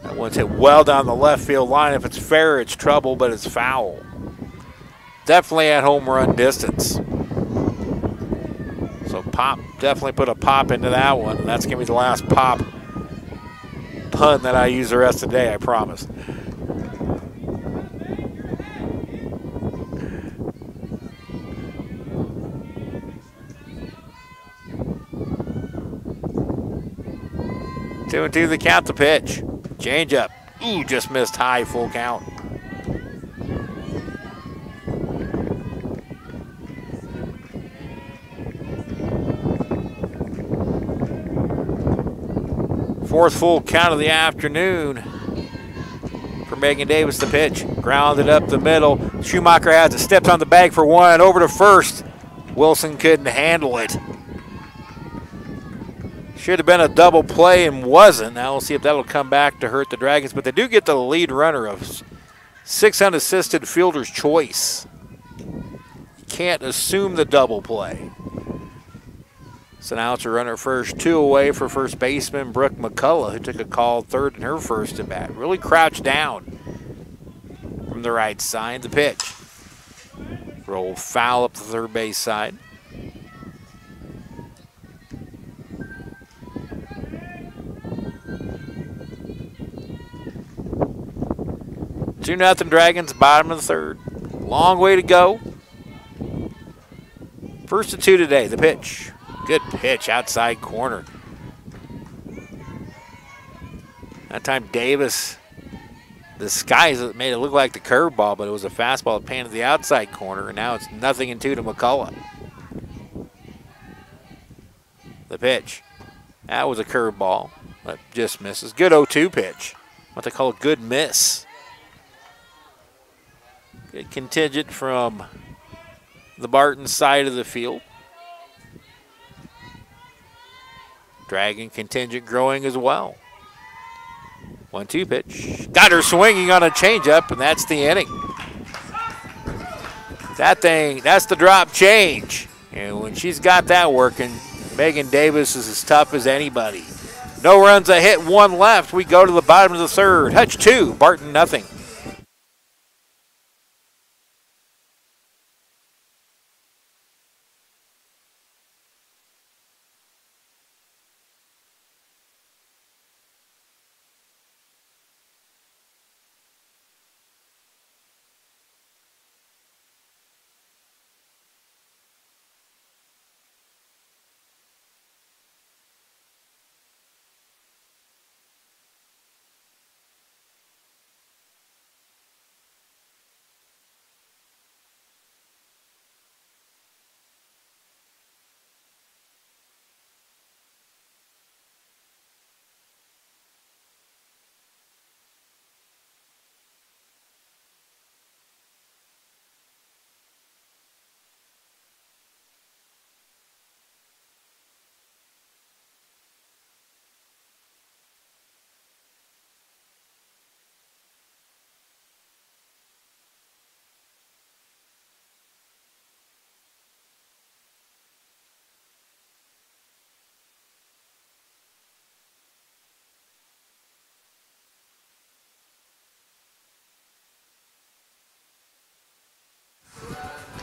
That one's hit well down the left field line. If it's fair, it's trouble, but it's foul. Definitely at home run distance. So Pop definitely put a pop into that one, and that's going to be the last pop pun that I use the rest of the day, I promise. Two and 2 the count, the pitch. Change up. Ooh, just missed high, full count. Fourth full count of the afternoon for Megan Davis, the pitch. Grounded up the middle. Schumacher has it, steps on the bag for 1, over to first. Wilson couldn't handle it. Should have been a double play and wasn't. Now we'll see if that'll come back to hurt the Dragons, but they do get the lead runner of 6 unassisted fielder's choice. You can't assume the double play. So now it's a runner first, 2 away for first baseman Brooke McCullough, who took a call third in her first at bat. Really crouched down from the right side. The pitch. Roll foul up the third base side. Two nothing Dragons, bottom of the third. Long way to go. First and 2 today. The pitch. Good pitch, outside corner. That time Davis disguised it, made it look like the curveball, but it was a fastball that painted the outside corner, and now it's 0-2 to McCullough. The pitch. That was a curveball, but just misses. Good 0-2 pitch. What they call a good miss. Good contingent from the Barton side of the field. Dragon contingent growing as well. 1-2 pitch. Got her swinging on a changeup, and that's the inning. That thing, that's the drop change. And when she's got that working, Megan Davis is as tough as anybody. No runs, a hit, 1 left. We go to the bottom of the third. Hutch 2, Barton nothing.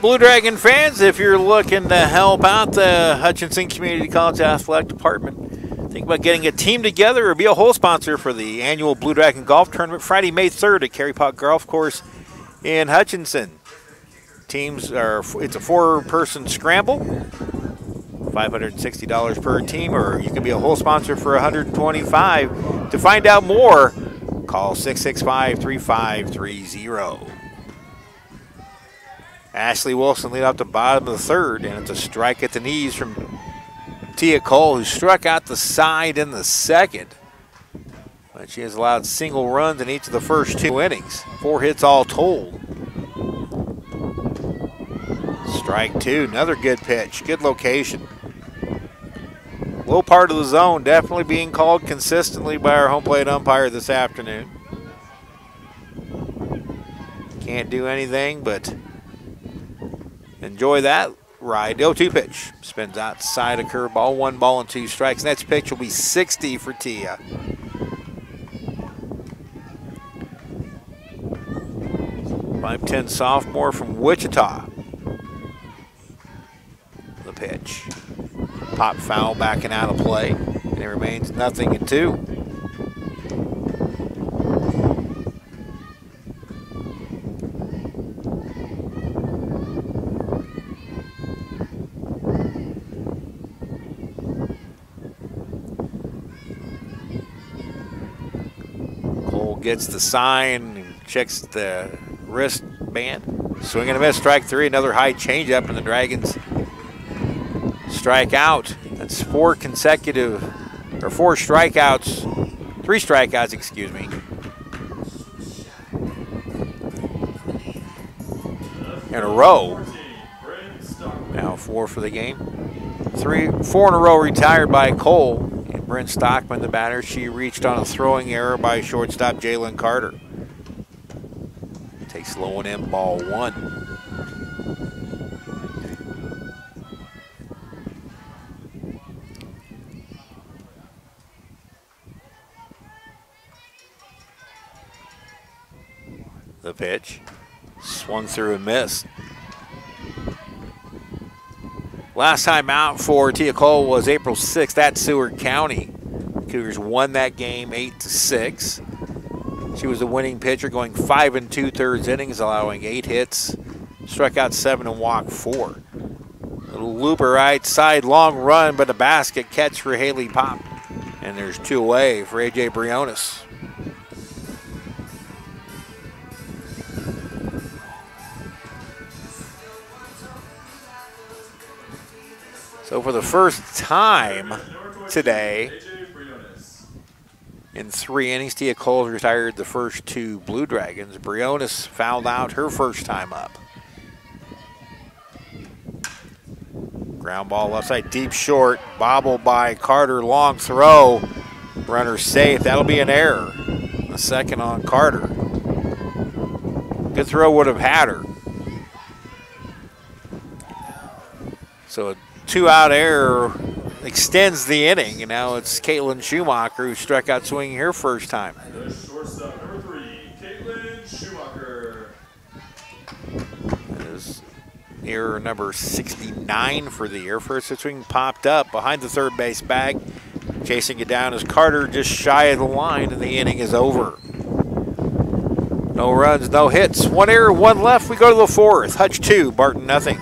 Blue Dragon fans, if you're looking to help out the Hutchinson Community College Athletic Department, think about getting a team together or be a whole sponsor for the annual Blue Dragon Golf Tournament Friday, May 3rd at Carey Park Golf Course in Hutchinson. Teams are, it's a 4-person scramble, $560 per team, or you can be a whole sponsor for $125. To find out more, call 665-3530. Ashley Wilson lead off the bottom of the third, and it's a strike at the knees from Tia Cole, who struck out the side in the second. But she has allowed single runs in each of the first 2 innings. 4 hits all told. Strike 2, another good pitch, good location. Low part of the zone, definitely being called consistently by our home plate umpire this afternoon. Can't do anything but enjoy that ride. 0-2 pitch. Spins outside a curveball. 1 ball and 2 strikes. Next pitch will be 60 for Tia. .510 sophomore from Wichita. The pitch. Pop foul backing out of play. And it remains 0-2. Gets the sign and checks the wristband. Swing and a miss, strike 3. Another high changeup, and the Dragons strike out. That's 4 consecutive, or 4 strikeouts, 3 strikeouts, excuse me. In a row. Now 4 for the game. 4 in a row retired by Cole. Brent Stockman, the batter, she reached on a throwing error by shortstop Jalen Carter. Takes low and in, ball 1. The pitch, swung through and missed. Last time out for Tia Cole was April 6th at Seward County. Cougars won that game 8-6. She was the winning pitcher, going 5 2/3 innings, allowing 8 hits, struck out 7 and walked 4. Little looper right side, long run, but a basket catch for Haley Pop. And there's 2 away for A.J. Briones. So for the first time today, in 3 innings, Tia Coles retired the first 2 Blue Dragons. Briones fouled out her first time up. Ground ball left side, deep short, bobbled by Carter, long throw. Runner safe, that'll be an error. A second on Carter. Good throw would have had her. So a 2-out error extends the inning, and now it's Caitlin Schumacher who struck out swinging her first time. The shortstop, number 3, Caitlin Schumacher. That is error number 69 for the year. First swing popped up behind the third base bag. Chasing it down is Carter, just shy of the line, and the inning is over. No runs, no hits. 1 error, 1 left. We go to the 4th. Hutch 2, Barton nothing.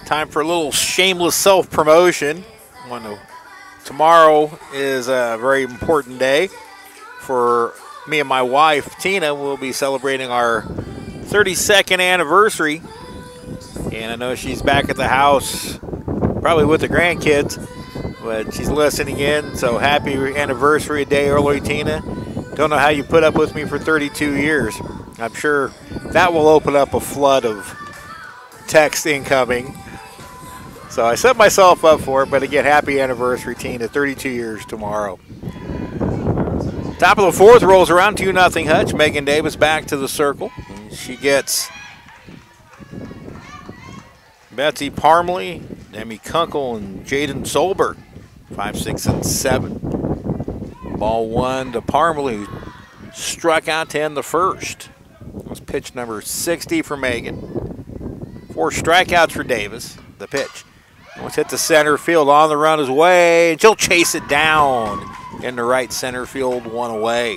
Time for a little shameless self-promotion. Tomorrow is a very important day for me and my wife, Tina. We'll be celebrating our 32nd anniversary. And I know she's back at the house, probably with the grandkids, but she's listening in. So happy anniversary a day early, Tina. Don't know how you put up with me for 32 years. I'm sure that will open up a flood of text incoming. So I set myself up for it, but again, happy anniversary, Tina. 32 years tomorrow. Top of the 4th rolls around, 2-0 Hutch. Megan Davis back to the circle. She gets Betsy Parmley, Demi Kunkel, and Jaden Solberg. 5, 6, and 7. Ball 1 to Parmley, who struck out to end the first. That was pitch number 60 for Megan. 4 strikeouts for Davis. The pitch. Once hit the center field, on the run his way, and she'll chase it down into right center field, 1 away.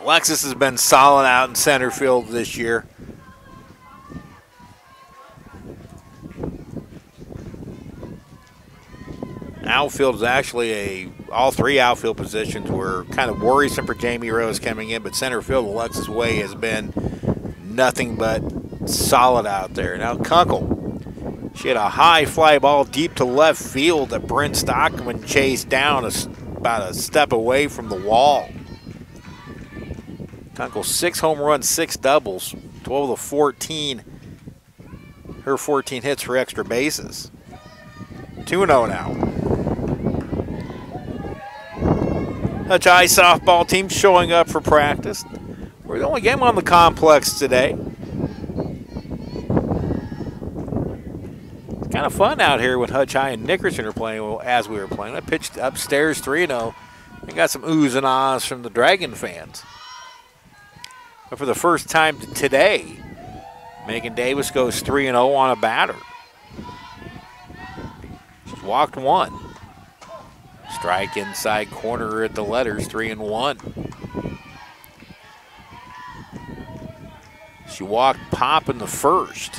Alexis has been solid out in center field this year. Outfield is actually all 3 outfield positions were kind of worrisome for Jamie Rose coming in, but center field, Alexis Way has been nothing but solid out there. Now Kunkel, she had a high fly ball deep to left field that Brent Stockman chased down about a step away from the wall. Kunkel 6 home runs, 6 doubles, 12 of the 14. Her 14 hits for extra bases. 2-0 now. Hutch High softball team showing up for practice. We're the only game on the complex today. It's kind of fun out here when Hutch High and Nickerson are playing as we were playing. I pitched upstairs 3-0 and got some oohs and ahs from the Dragon fans. But for the first time today, Megan Davis goes 3-0 on a batter. She's walked 1. Strike inside corner at the letters, 3-1. She walked Pop in the first.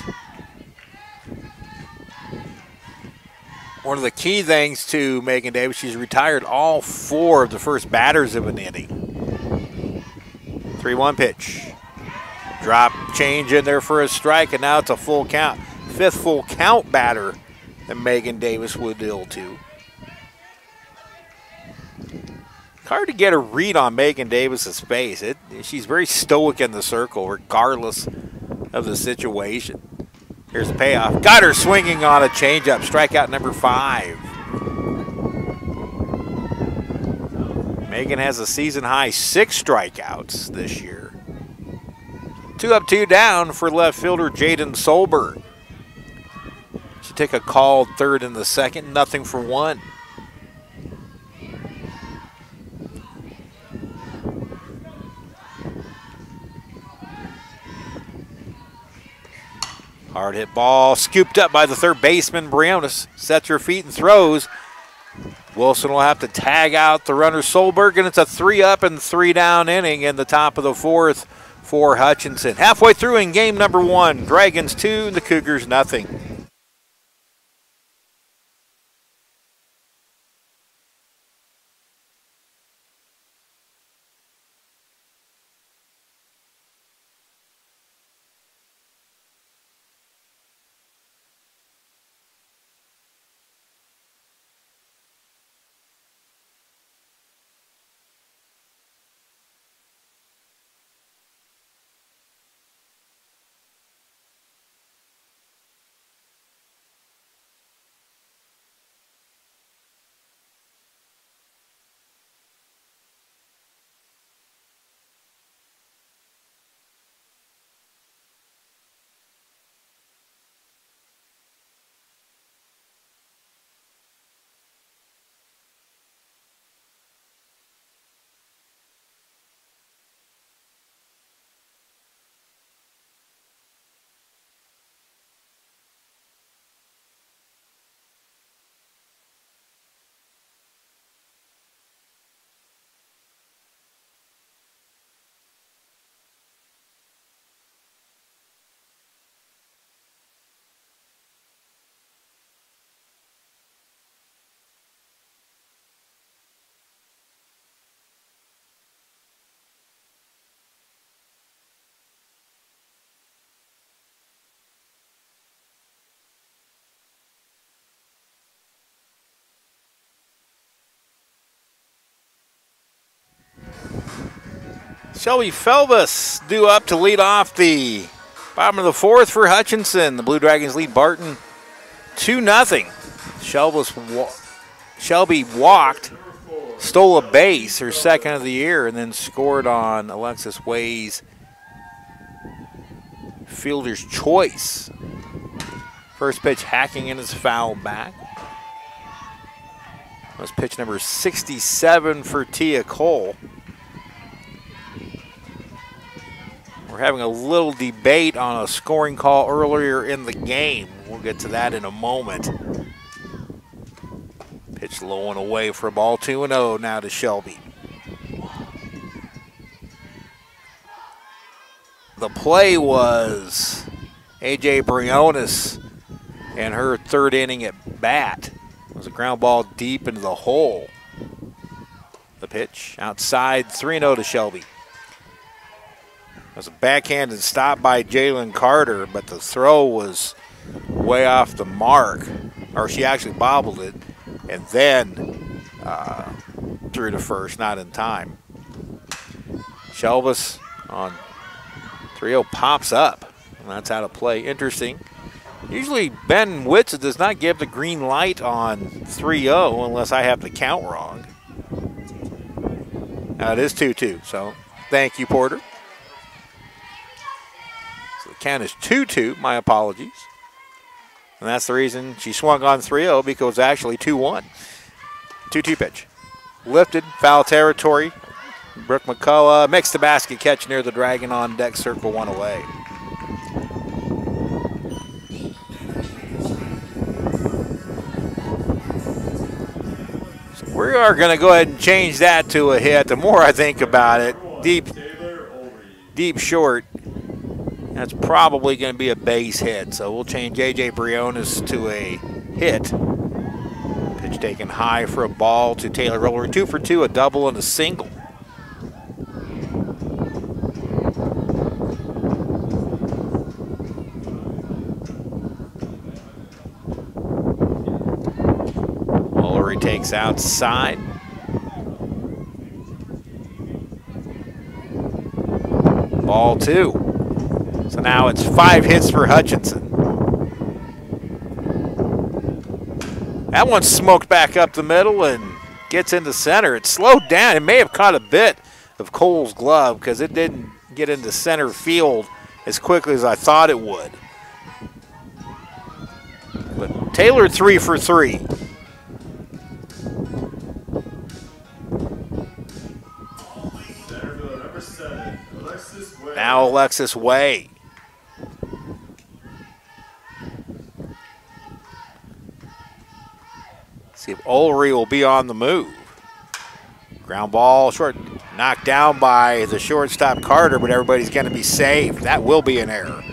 One of the key things to Megan Davis, she's retired all 4 of the first batters of an inning. 3-1 pitch. Drop change in there for a strike, and now it's a full count. 5th full count batter that Megan Davis would deal to. Hard to get a read on Megan Davis's face. She's very stoic in the circle, regardless of the situation. Here's the payoff. Got her swinging on a changeup. Strikeout number 5. Megan has a season-high 6 strikeouts this year. 2 up, 2 down for left fielder Jaden Solberg. She take a called third in the second. Nothing for 1. Hard hit ball, scooped up by the third baseman, Briones. Sets her feet and throws. Wilson will have to tag out the runner Solberg, and it's a 3 up and 3 down inning in the top of the 4th for Hutchinson. Halfway through in game number 1, Dragons 2, the Cougars nothing. Shelby Felbus due up to lead off the bottom of the 4th for Hutchinson. The Blue Dragons lead Barton 2-0. Shelby walked, stole a base, her second of the year, and then scored on Alexis Way's fielder's choice. First pitch hacking in his foul back. That was pitch number 67 for Tia Cole. We're having a little debate on a scoring call earlier in the game. We'll get to that in a moment. Pitch low and away for a ball, 2-0 now to Shelby. The play was A.J. Briones and her 3rd inning at bat. It was a ground ball deep into the hole. The pitch outside, 3-0 to Shelby. It was a backhanded stop by Jalen Carter, but the throw was way off the mark, or she actually bobbled it, and then threw to first, not in time. Shelvis on 3-0 pops up, and that's out of play. Interesting. Usually Ben Witz does not give the green light on 3-0 unless I have the count wrong. Now it is 2-2, so thank you, Porter. Count is 2-2, my apologies. And that's the reason she swung on 3-0, because it was actually 2-1. 2-2 pitch. Lifted, foul territory. Brooke McCullough makes the basket catch near the Dragon on deck, circle 1 away. So We are going to go ahead and change that to a hit. The more I think about it, deep short, that's probably going to be a base hit. So we'll change A.J. Briones to a hit. Pitch taken high for a ball to Taylor Ulrey. 2 for 2, a double and a single. Ulrey takes outside. Ball 2. So now it's 5 hits for Hutchinson. That one smoked back up the middle and gets into center. It slowed down. It may have caught a bit of Cole's glove because it didn't get into center field as quickly as I thought it would. But Taylor 3 for 3. Now Alexis Way. See if Ulrey will be on the move. Ground ball short, knocked down by the shortstop Carter, but everybody's going to be saved. That will be an error.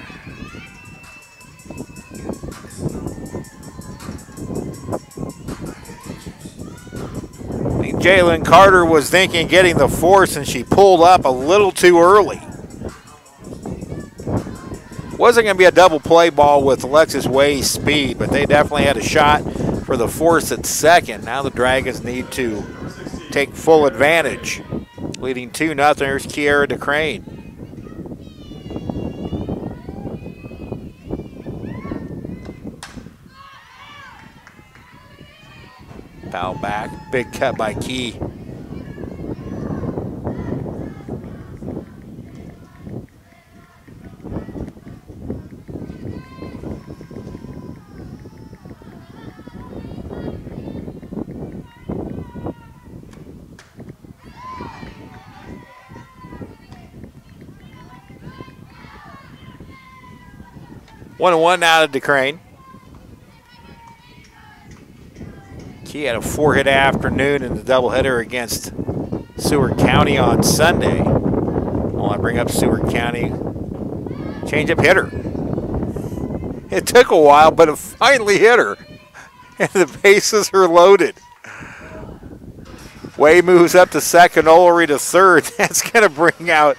I think Jalen Carter was thinking getting the force, and she pulled up a little too early. Wasn't going to be a double play ball with Alexis Way's speed, but they definitely had a shot for the force at second. Now the Dragons need to take full advantage. Leading 2-0. Here's Kiera DeCrane. Foul back. Big cut by Key. One and one now to DeCrane. Key had a 4-hit afternoon in the doubleheader against Seward County on Sunday. While I bring up Seward County, change-up hitter. It took a while, but it finally hit her, and the bases are loaded. Way moves up to second, Ulrey to third. That's going to bring out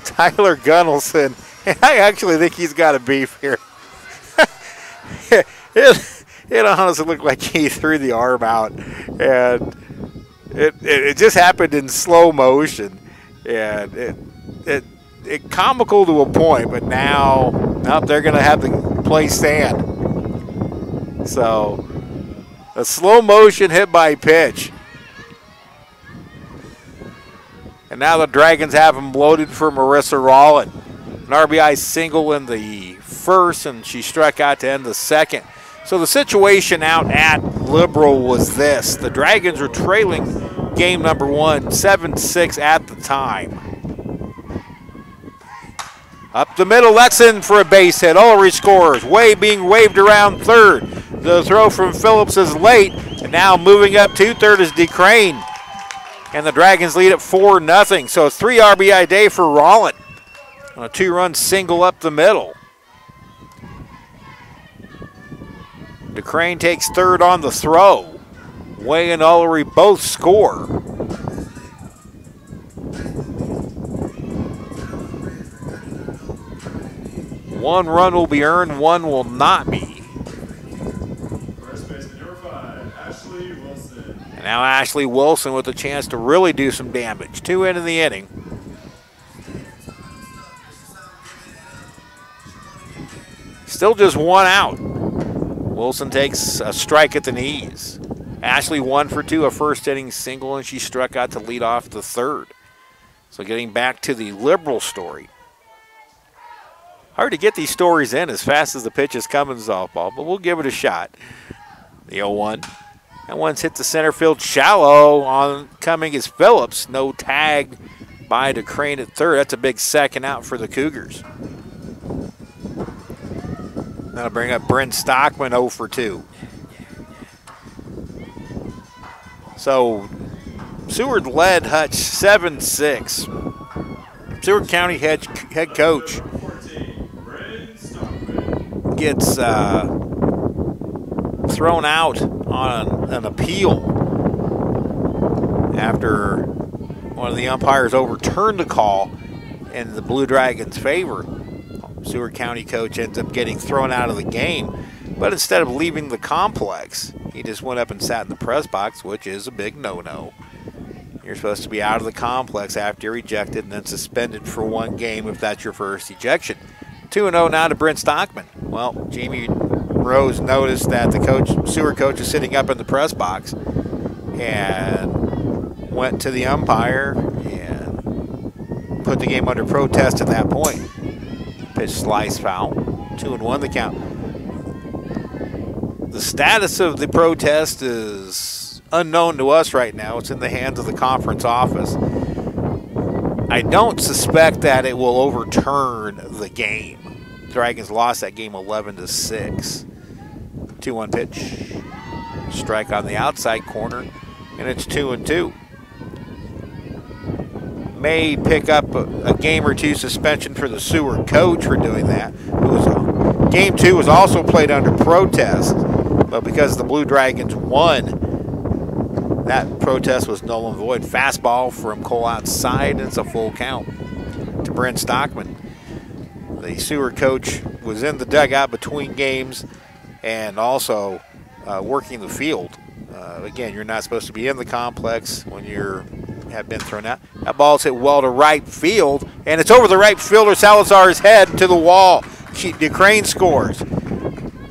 Tyler Gunnelson, and I actually think he's got a beef here. It honestly looked like he threw the arm out, and it just happened in slow motion, and it comical to a point. But now they're going to have the play stand. So a slow motion hit by pitch, and now the Dragons have him loaded for Marissa Rollin. An RBI single in the first, and she struck out to end the second. So the situation out at Liberal was this. The Dragons are trailing game number 1, 7-6 at the time. Up the middle, that's in for a base hit. Ulrey scores. Way being waved around third. The throw from Phillips is late, and now moving up to third is DeCrane. And the Dragons lead at 4-0. So a 3 RBI day for Rollin on a 2-run single up the middle. DeCrane takes third on the throw. Way and Ulrey both score. One run will be earned, one will not be. First baseman number 5, Ashley Wilson. And now Ashley Wilson with a chance to really do some damage. 2 in the inning. Still just 1 out. Wilson takes a strike at the knees. Ashley 1 for 2, a first inning single, and she struck out to lead off the third. So getting back to the Liberal story. Hard to get these stories in as fast as the pitches come in softball, but we'll give it a shot. The 0-1. That one's hit the center field shallow. On coming is Phillips. No tag by DeCrane at third. That's a big second out for the Cougars. That'll bring up Bryn Stockman 0 for 2. So Seward led Hutch 7-6. Seward County head coach gets thrown out on an appeal after one of the umpires overturned the call in the Blue Dragons' favor. Seward County coach ends up getting thrown out of the game, but instead of leaving the complex, he just went up and sat in the press box, which is a big no-no. You're supposed to be out of the complex after you're ejected and then suspended for one game if that's your first ejection. 2-0 now to Brent Stockman. Well, Jamie Rose noticed that the Seward coach is sitting up in the press box and went to the umpire and put the game under protest at that point. Pitch slice foul. 2-1 the count. The status of the protest is unknown to us right now. It's in the hands of the conference office. I don't suspect that it will overturn the game. Dragons lost that game 11-6. 2-1 pitch. Strike on the outside corner, and it's 2-2. May pick up a game or two suspension for the Seward coach for doing that. Game 2 was also played under protest, but because the Blue Dragons won, that protest was null and void. Fastball from Cole outside, and it's a full count to Brent Stockman. The Seward coach was in the dugout between games and also working the field. Again, you're not supposed to be in the complex when you have been thrown out. That ball's hit well to right field, and it's over the right fielder Salazar's head to the wall. DeCrane scores.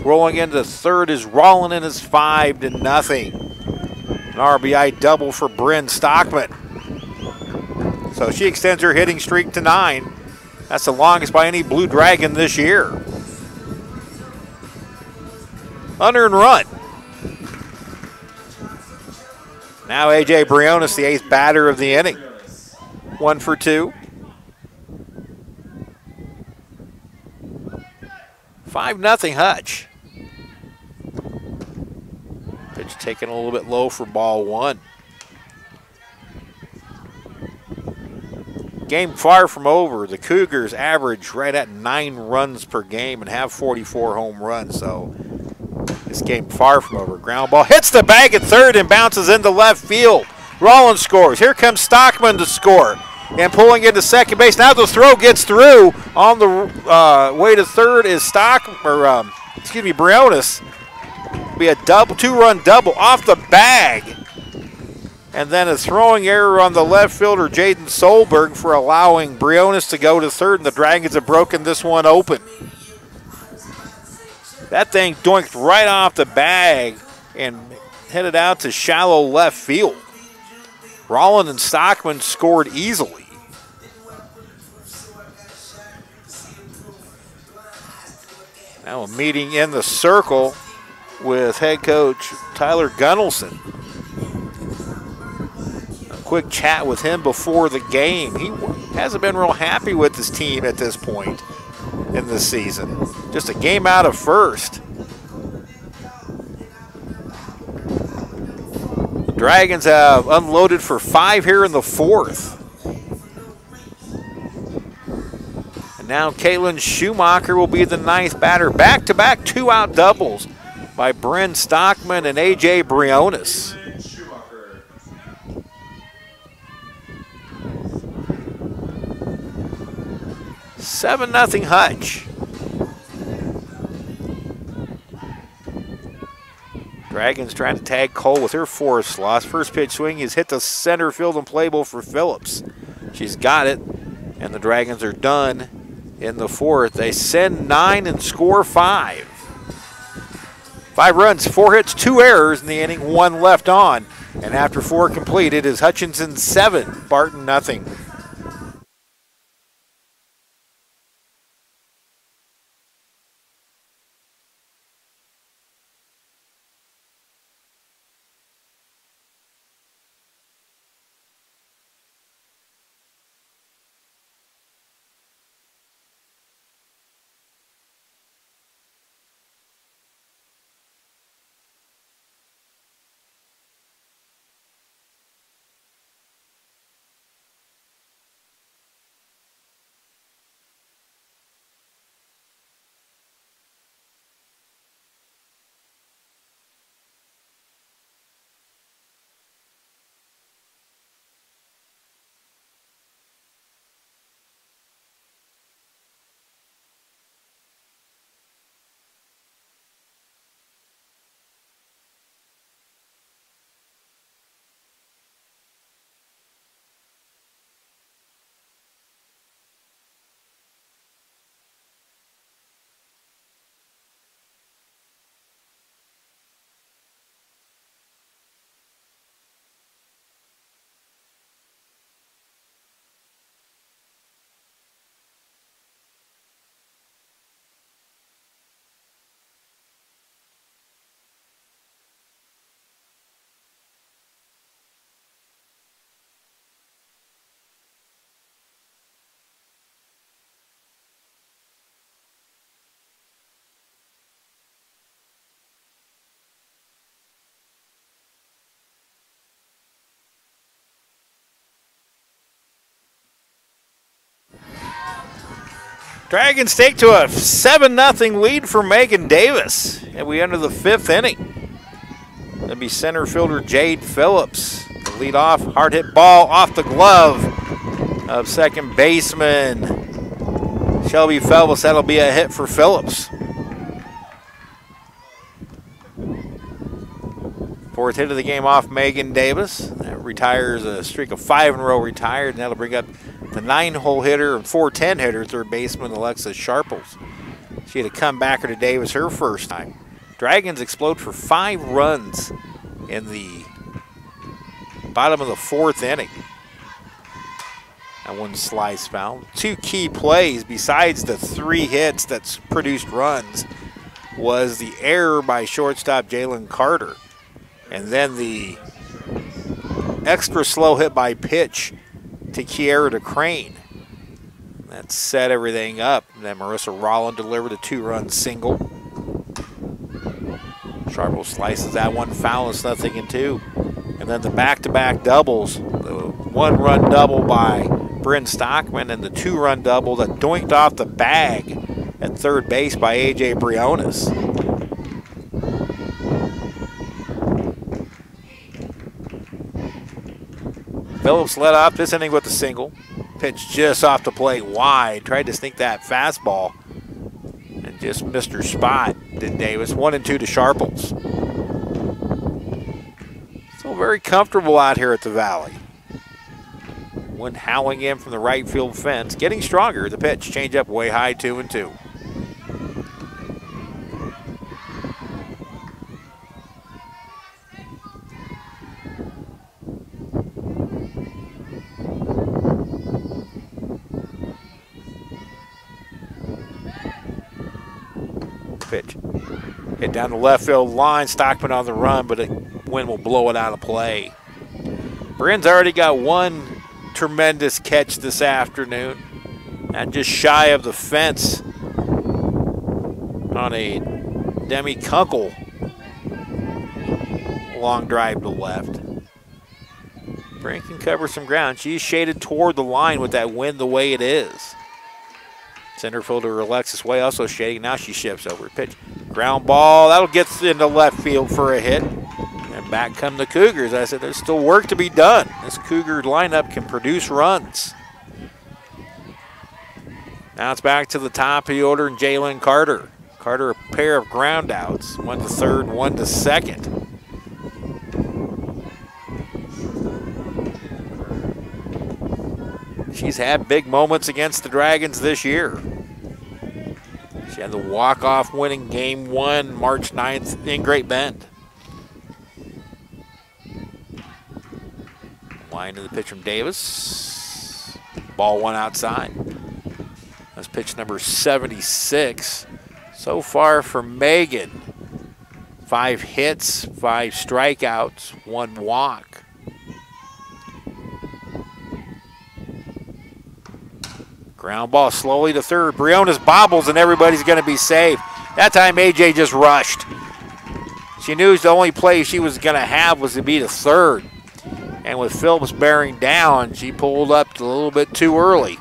Rolling into third is Rollin, and it's 5-0. An RBI double for Bryn Stockman. So she extends her hitting streak to 9. That's the longest by any Blue Dragon this year. Unearned run. Now A.J. Briones, the eighth batter of the inning. 1 for 2. 5-0 Hutch. Pitch taken a little bit low for ball 1. Game far from over. The Cougars average right at 9 runs per game and have 44 home runs, so this game far from over. Ground ball hits the bag at third and bounces into left field. Rollins scores. Here comes Stockman to score. And pulling into second base. Now the throw gets through. On the way to third is Briones. Be a double, 2-run double off the bag. And then a throwing error on the left fielder, Jaden Solberg, for allowing Briones to go to third, and the Dragons have broken this one open. That thing doinked right off the bag and headed out to shallow left field. Rollin and Stockman scored easily. Now a meeting in the circle with head coach Tyler Gunnelson. A quick chat with him before the game. He hasn't been real happy with his team at this point in this season. Just a game out of first. The Dragons have unloaded for 5 here in the 4th. And now Caitlin Schumacher will be the 9th batter. Back-to-back 2-out doubles by Bryn Stockman and A.J. Briones. 7-0 Hutch. Dragons trying to tag Cole with her forced loss. First pitch swing is hit the center field and playable for Phillips. She's got it, and the Dragons are done in the 4th. They send 9 and score 5. 5 runs, 4 hits, 2 errors in the inning, 1 left on. And after 4 complete, it is Hutchinson 7, Barton nothing. Dragons take to a 7-0 lead for Megan Davis. And we enter the 5th inning. It'll be center fielder Jade Phillips. The lead off, hard hit ball off the glove of second baseman Shelby Phillips. That'll be a hit for Phillips. 4th hit of the game off Megan Davis. That retires a streak of 5 in a row retired, and that'll bring up the 9-hole hitter and 4-10 hitter, third baseman Alexis Sharples. She had a comebacker to Davis her first time. Dragons explode for 5 runs in the bottom of the 4th inning. That one slice foul. 2 key plays besides the 3 hits that produced runs was the error by shortstop Jalen Carter, and then the extra slow hit by pitch to Kiera DeCrane. That set everything up. And then Marissa Rollin delivered a 2-run single. Sharple slices that one foul. It's 0-2. And then the back-to-back doubles. The 1-run double by Bryn Stockman and the 2-run double that doinked off the bag at third base by A.J. Briones. Phillips led off this inning with a single. Pitch just off the plate wide. Tried to sneak that fastball and just missed her spot, did Davis. 1-2 to Sharples. Still very comfortable out here at the Valley. Wind howling in from the right field fence. Getting stronger. The pitch. Change up way high, 2-2. Pitch. Hit down the left field line. Stockman on the run, but the wind will blow it out of play. Bryn's already got one tremendous catch this afternoon. And just shy of the fence on a Demi Kunkel long drive to left. Bryn can cover some ground. She's shaded toward the line with that wind the way it is. Center fielder Alexis Way also shading. Now she shifts over. Pitch. Ground ball. That'll get into left field for a hit. And back come the Cougars. I said there's still work to be done. This Cougar lineup can produce runs. Now it's back to the top of the order and Jalen Carter. Carter a pair of ground outs. 1 to third, 1 to second. She's had big moments against the Dragons this year. She had the walk-off winning Game 1 March 9th in Great Bend. Line to the pitch from Davis. Ball 1 outside. That's pitch number 76. So far for Megan, 5 hits, 5 strikeouts, 1 walk. Ground ball slowly to third. Briones bobbles and everybody's going to be safe. That time AJ just rushed. She knew the only play she was going to have was to be to third. And with Phillips bearing down, she pulled up a little bit too early.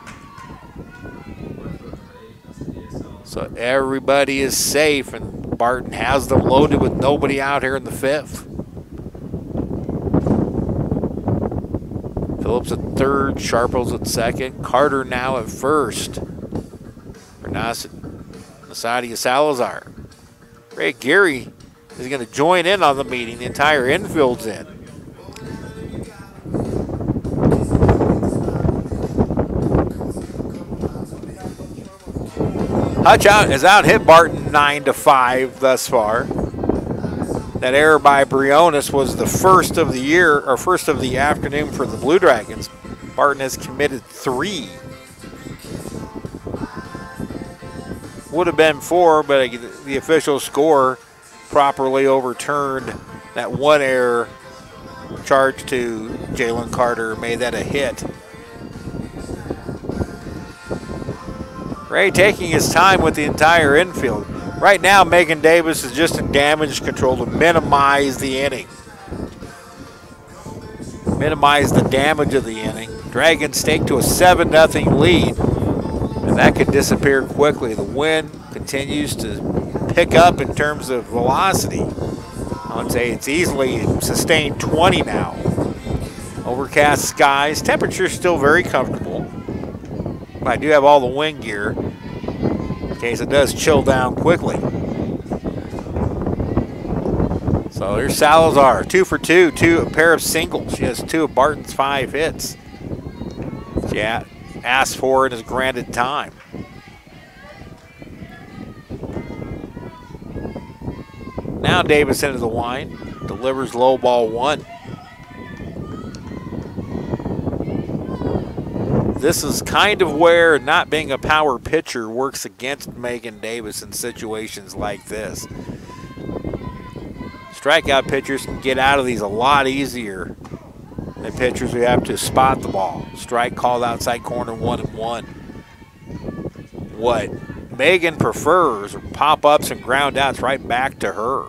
So everybody is safe, and Barton has them loaded with nobody out here in the 5th. Phillips at third, Sharples at second, Carter now at first. Nasadia Salazar. Ray Geary is going to join in on the meeting. The entire infield's in. Hutch has out-hit Barton 9-5 thus far. That error by Briones was the first of the year, or first of the afternoon for the Blue Dragons. Barton has committed 3. Would have been 4, but the official score properly overturned that 1 error charged to Jalen Carter, made that a hit. Ray taking his time with the entire infield. Right now, Megan Davis is just in damage control to minimize the inning. Minimize the damage of the inning. Dragons take to a 7-0 lead. And that could disappear quickly. The wind continues to pick up in terms of velocity. I would say it's easily sustained 20 now. Overcast skies. Temperature's still very comfortable. But I do have all the wind gear in case it does chill down quickly. So here's Salazar, 2 for 2, a pair of singles. She has 2 of Barton's 5 hits. She asked for and is granted time. Now Davis into the line, delivers low ball 1. This is kind of where not being a power pitcher works against Megan Davis in situations like this. Strikeout pitchers can get out of these a lot easier than pitchers who have to spot the ball. Strike called outside corner 1-1. What Megan prefers are pop-ups and ground outs right back to her.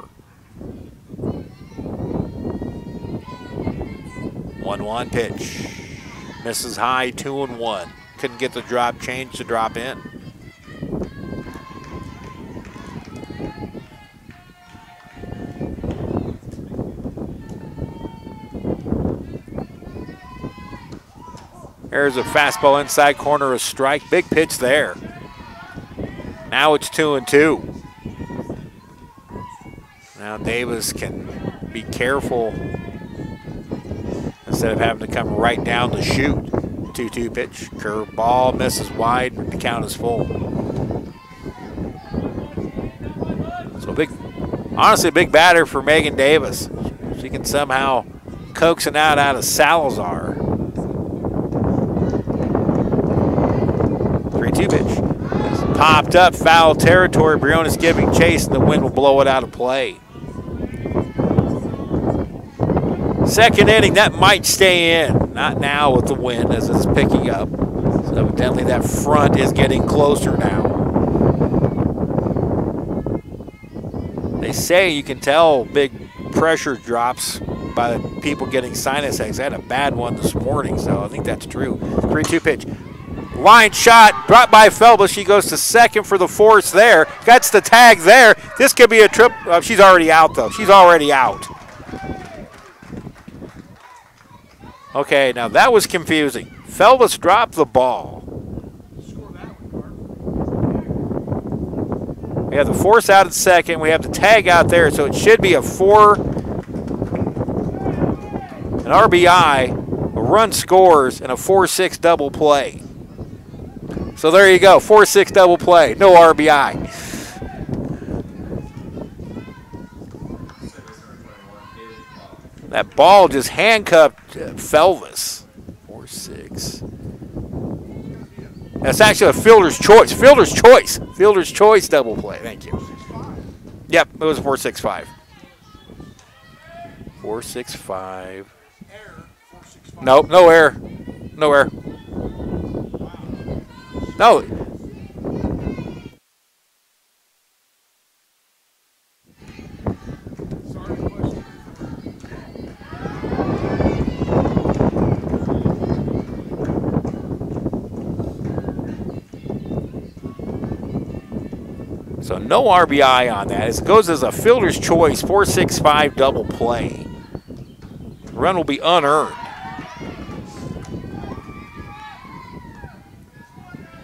1-1 pitch. Misses high, 2-1. Couldn't get the drop change to drop in. There's a fastball inside corner, a strike. Big pitch there. Now it's 2-2. Now Davis can be careful instead of having to come right down the chute. 2-2 pitch. Curve ball misses wide. The count is full. So honestly, a big batter for Megan Davis. She can somehow coax it out of Salazar. 3-2 pitch. Popped up, foul territory. Briones giving chase, and the wind will blow it out of play. Second inning, that might stay in. Not now with the wind as it's picking up. So evidently that front is getting closer now. They say you can tell big pressure drops by the people getting sinus headaches. I had a bad one this morning, so I think that's true. 3-2 pitch. Line shot, dropped by Felba. She goes to second for the force there. Gets the tag there. This could be a trip. She's already out, though. She's already out. Okay, now that was confusing. Felbus dropped the ball. We have the force out at second. We have the tag out there, so it should be an RBI, a run scores, and a 4-6 double play. So there you go, 4-6 double play, no RBI. That ball just handcuffed Felvis. 4-6. That's actually a fielder's choice. Fielder's choice. Fielder's choice double play. Thank you. Yep, it was a 4-6-5. 4-6-5. Nope, no error. No error. No. So no RBI on that. It goes as a fielder's choice, 4-6-5 double play. The run will be unearned.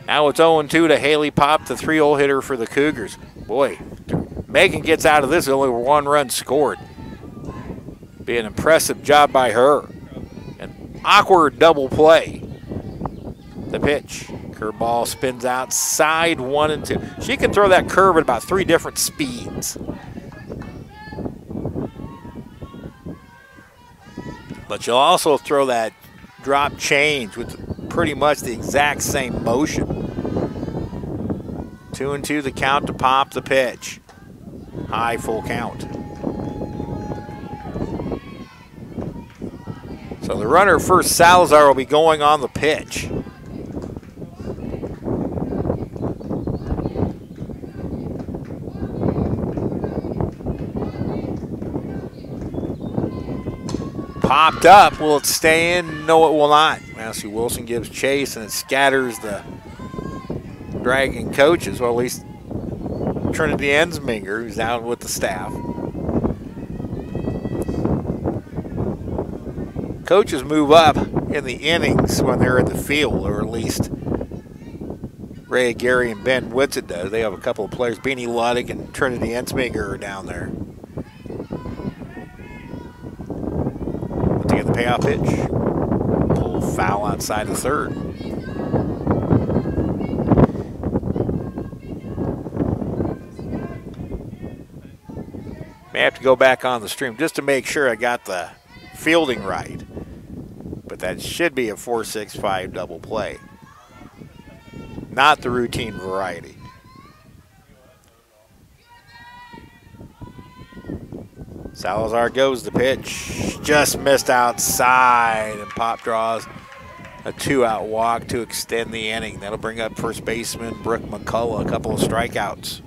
Now it's 0-2 to Haley Pop, the 3-hole hitter for the Cougars. Boy, Megan gets out of this, only 1 run scored. Be an impressive job by her. An awkward double play. The pitch. Curveball spins outside, 1-2. She can throw that curve at about 3 different speeds. But she'll also throw that drop change with pretty much the exact same motion. 2-2 the count to Pop, the pitch. High, full count. So the runner first, Salazar, will be going on the pitch. Popped up. Will it stay in? No, it will not. Massey Wilson gives chase, and it scatters the Dragon coaches, well, at least Trinity Ensminger, who's down with the staff. Coaches move up in the innings when they're in the field, or at least Ray, Gary, and Ben Whitsitt does. They have a couple of players. Beanie Luddick and Trinity Ensminger are down there. To get the payoff pitch. Pull foul outside the third. May have to go back on the stream just to make sure I got the fielding right. But that should be a 4-6-5 double play. Not the routine variety. Salazar goes the pitch. Just missed outside, and Pop draws a 2-out walk to extend the inning. That'll bring up first baseman Brooke McCullough, a couple of strikeouts.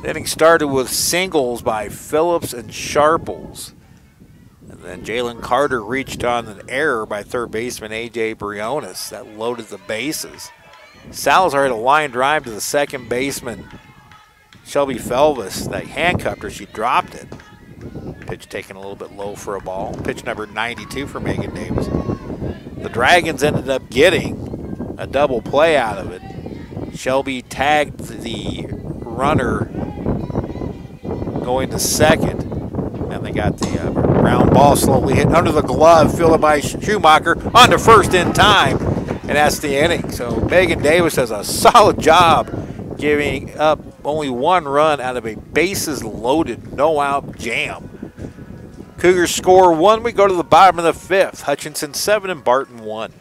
The inning started with singles by Phillips and Sharples. And then Jalen Carter reached on an error by third baseman A.J. Briones that loaded the bases. Salazar had a line drive to the second baseman, Shelby Felvis, that handcuffed her. She dropped it. Pitch taken a little bit low for a ball. Pitch number 92 for Megan Davis. The Dragons ended up getting a double play out of it. Shelby tagged the runner going to second. And they got the round ball slowly hit under the glove, fielded by Schumacher, on to first in time, and that's the inning. So Megan Davis does a solid job giving up only one run out of a bases-loaded, no-out jam. Cougars score one. We go to the bottom of the fifth. Hutchinson 7 and Barton 1.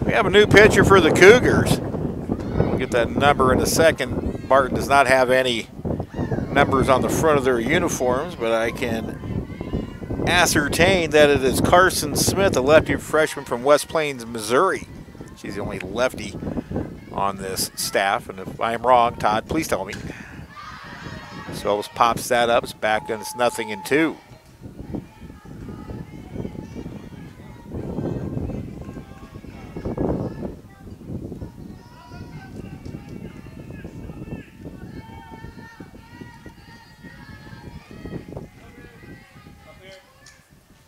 We have a new pitcher for the Cougars. We'll get that number in a second. Barton does not have any numbers on the front of their uniforms, but I can ascertain that it is Carson Smith, a lefty freshman from West Plains, Missouri. She's the only lefty on this staff, and if I am wrong, Todd, please tell me. So pops that up, it's back, and it's 0-2.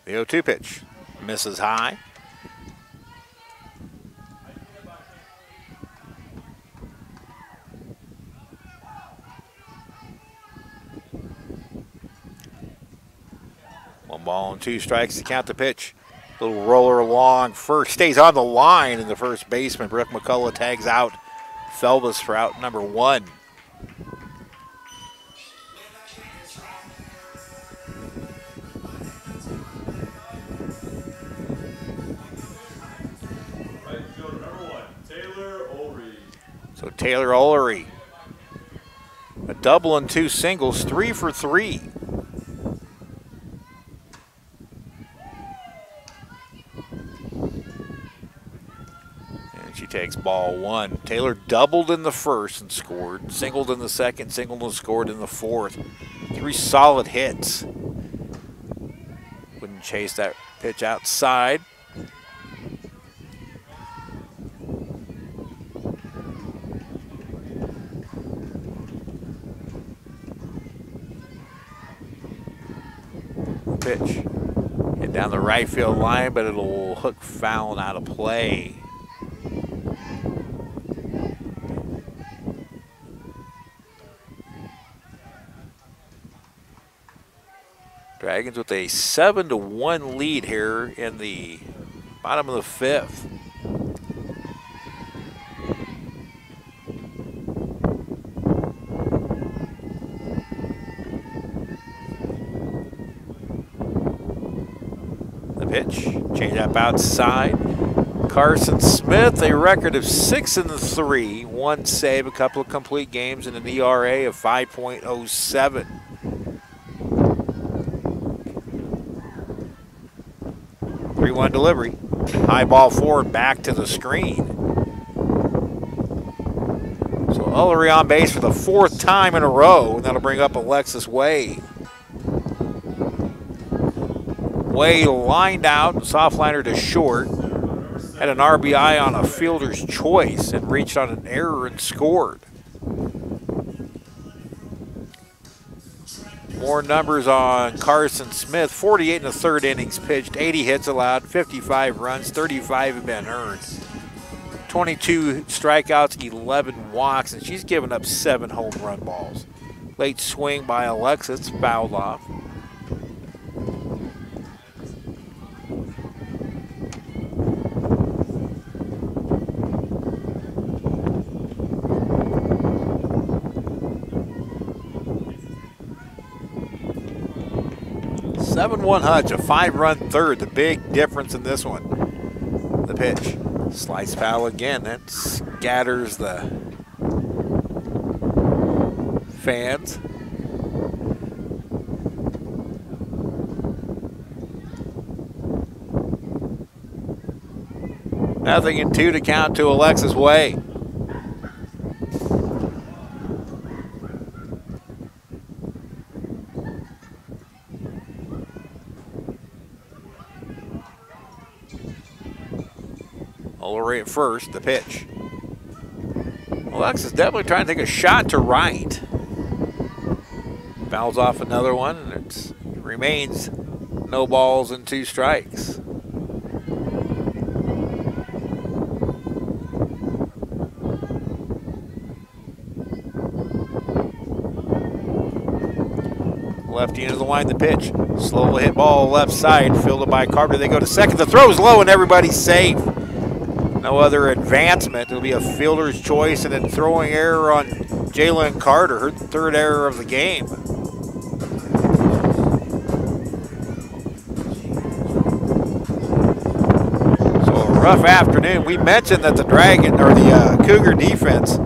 The 0-2 pitch misses high. One ball and two strikes to count the pitch. Little roller along first, stays on the line, and the first baseman, Brooke McCullough, tags out Felbus for out number 1. Right fielder number 1, Taylor Ulrey. So Taylor Ulrey, a double and 2 singles, 3 for 3. She takes ball 1. Taylor doubled in the first and scored, singled in the second, singled and scored in the fourth. 3 solid hits. Wouldn't chase that pitch outside. Pitch. Hit down the right field line, but it'll hook foul and out of play. Dragons with a 7-1 lead here in the bottom of the 5th. The pitch, change up outside. Carson Smith, a record of 6-3, 1 save, a couple of complete games, and an ERA of 5.07. One delivery. High ball forward, back to the screen. So Ulrey on base for the 4th time in a row, and that'll bring up Alexis Way. Way lined out, soft liner to short. Had an RBI on a fielder's choice and reached on an error and scored. More numbers on Carson Smith. 48 in the 3rd innings pitched, 80 hits allowed, 55 runs, 35 have been earned. 22 strikeouts, 11 walks, and she's given up 7 home run balls. Late swing by Alexis, fouled off. One Hutch, a 5-run third, the big difference in this one. The pitch, slice foul again. That scatters the fans. Nothing in 2 to count to Alexis Way. Ulrey at first, the pitch. Alexis definitely trying to take a shot to right. Fouls off another one, and it remains no balls and 2 strikes. Lefty into the line, the pitch. Slowly hit ball left side, fielded by Carter. They go to second. The throw's low and everybody's safe. No other advancement. It'll be a fielder's choice and then throwing error on Jalen Carter, her 3rd error of the game. So a rough afternoon. We mentioned that the Cougar defense,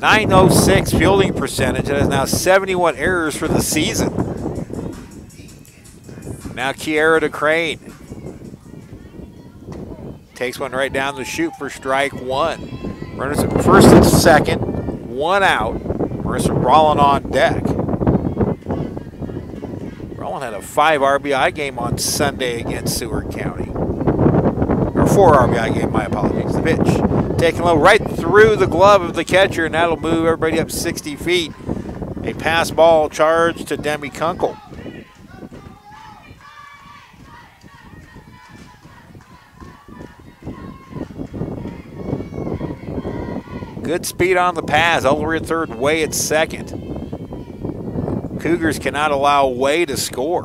906 fielding percentage. It has now 71 errors for the season. Now Kiara DeCrane. Takes one right down the chute for strike 1. Runners at first and second, 1 out. Marissa Rollin on deck. Rollin had a 5 RBI game on Sunday against Seward County. Or 4 RBI game, my apologies. The pitch taken low right through the glove of the catcher, and that'll move everybody up 60 feet. A pass ball charge to Demi Kunkel. Good speed on the pass. Ulrey at third, Way at second. Cougars cannot allow Way to score.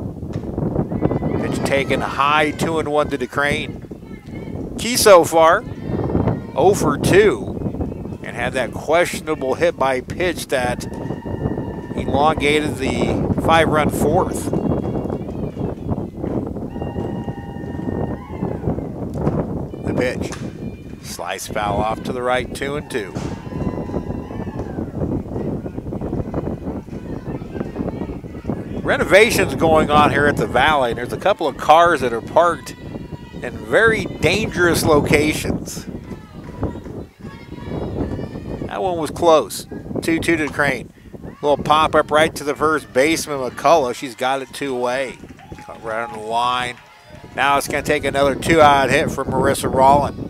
Pitch taken high 2-1 to DeCrane. Key so far, 0 for 2, and had that questionable hit by pitch that elongated the 5-run fourth. The pitch. Slice foul off to the right, 2-2. Renovations going on here at the Valley. There's a couple of cars that are parked in very dangerous locations. That one was close. 2-2 to DeCrane. Little pop up right to the first baseman, McCullough. She's got it 2 away. Right on the line. Now it's going to take another 2-out hit from Marissa Rollin.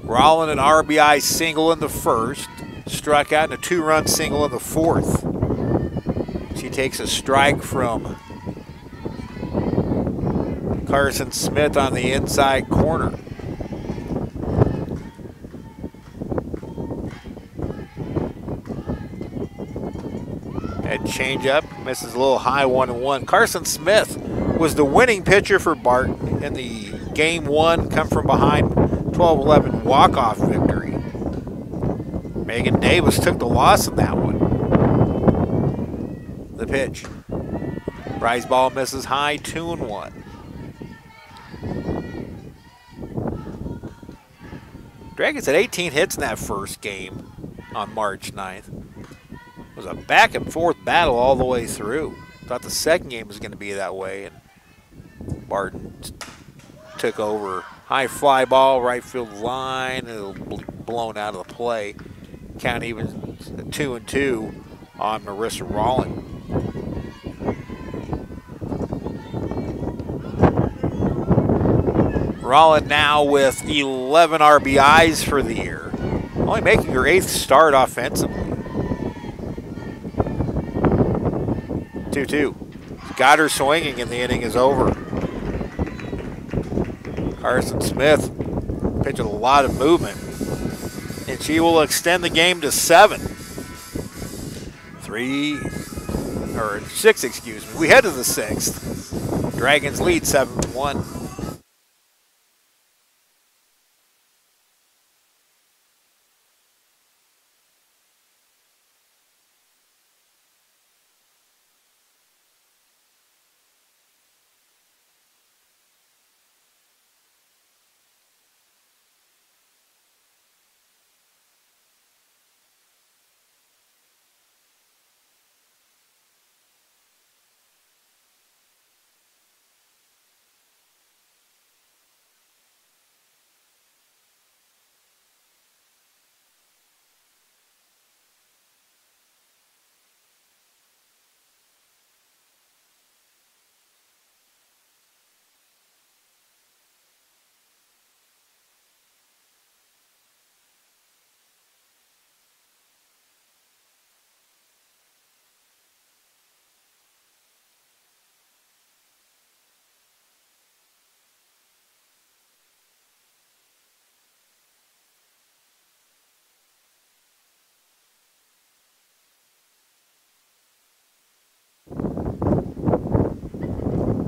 Rollin an RBI single in the first, struck out in a 2-run single in the fourth. She takes a strike from Carson Smith on the inside corner. Head changeup, misses a little high 1-1. Carson Smith was the winning pitcher for Barton in the game 1 come from behind 12-11 walk-off victory. Megan Davis took the loss in that one. The pitch. Rise ball misses high, 2-1. Dragons had 18 hits in that first game on March 9th. It was a back-and-forth battle all the way through. Thought the second game was going to be that way, and Barton took over. High fly ball, right field line. It'll be blown out of the play. Count even 2-2 on Marissa Rollin. Rollin now with 11 RBIs for the year, only making her 8th start offensively. 2-2. Got her swinging and the inning is over. Carson Smith pitching a lot of movement, and she will extend the game to 6, excuse me. We head to the 6th. Dragons lead 7-1.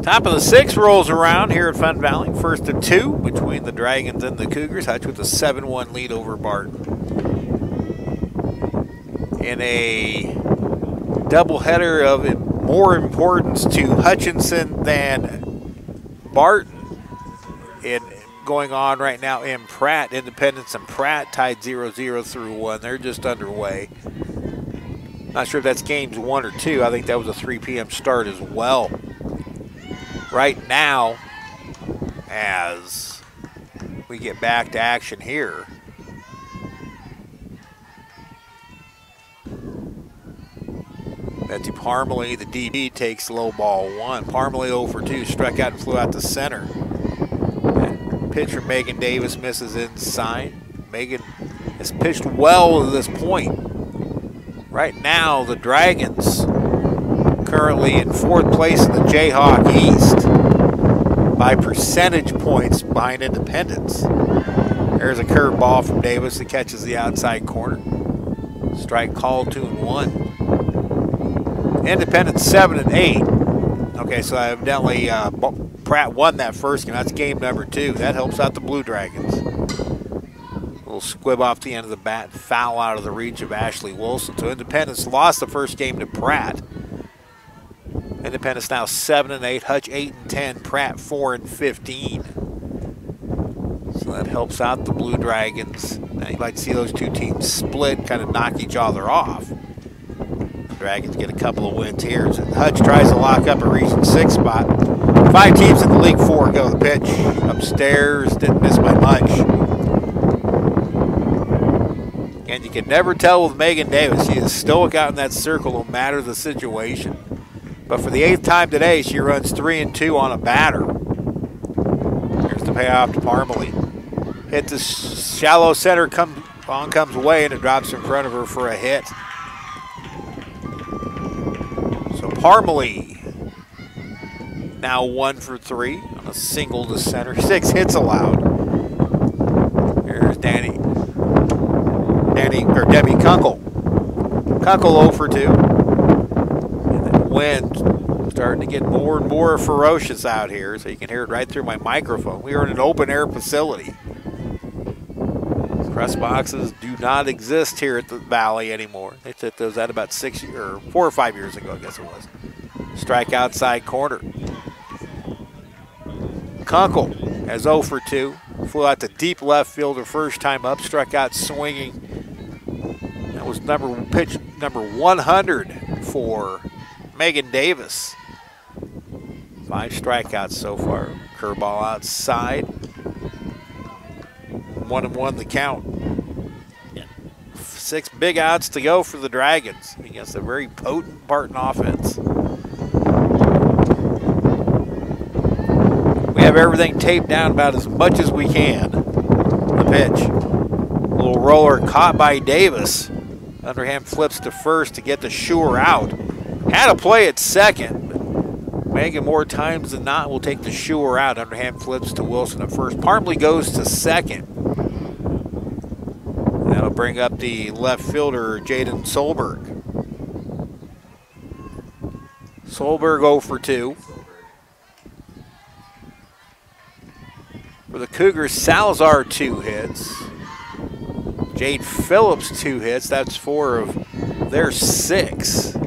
Top of the 6th rolls around here at Fun Valley. 1st and 2 between the Dragons and the Cougars. Hutch with a 7-1 lead over Barton. In a doubleheader of more importance to Hutchinson than Barton, and going on right now in Pratt. Independence and Pratt tied 0-0 through 1. They're just underway. Not sure if that's games 1 or 2. I think that was a 3 p.m. start as well. Right now, as we get back to action here, Betsy Parmalee, the DB, takes low ball 1. Parmalee 0 for 2, struck out and flew out to center. And pitcher Megan Davis misses inside. Megan has pitched well to this point. Right now, the Dragons currently in 4th place in the Jayhawk East by percentage points behind Independence. They're There's a curve ball from Davis that catches the outside corner. Strike called, 2-1. Independence 7 and 8. Okay, so evidently Pratt won that first game. That's game number 2. That helps out the Blue Dragons. Little squib off the end of the bat, foul out of the reach of Ashley Wilson. So Independence lost the first game to Pratt. Independence now 7 and 8. Hutch 8 and 10. Pratt 4 and 15. So that helps out the Blue Dragons. Now you'd like to see those two teams split, kind of knock each other off. The Dragons get a couple of wins here. So Hutch tries to lock up a Region 6 spot. 5 teams in the League 4 go. The pitch upstairs, didn't miss by much. And you can never tell with Megan Davis. She is stoic out in that circle no matter the situation. But for the 8th time today, she runs 3 and 2 on a batter. Here's the payoff to Parmalee. Hit the shallow center, comes away, and it drops in front of her for a hit. So Parmalee now 1 for 3 on a single to center. 6 hits allowed. Here's Debbie Kunkel. Kunkel 0 for 2. And the wind starting to get more and more ferocious out here, so you can hear it right through my microphone. We are in an open air facility. Press boxes do not exist here at the Valley anymore. They took those out about 4 or 5 years ago, I guess it was. Strike outside corner. Kunkel has 0 for 2. Flew out to deep left field her first time up. Struck out swinging. That was pitch number 100 for Megan Davis. 5 strikeouts so far. Curveball outside. 1-1 the count. 6 big outs to go for the Dragons against a very potent Barton offense. We have everything taped down about as much as we can. The pitch. Little roller caught by Davis. Underhand flips to first to get the Shure out. Had a play at second. Megan more times than not will take the Shure out. Underhand flips to Wilson at first. Parmalee goes to second. That'll bring up the left fielder, Jaden Solberg. Solberg 0 for 2. For the Cougars, Salazar 2 hits. Jade Phillips 2 hits. That's 4 of their 6.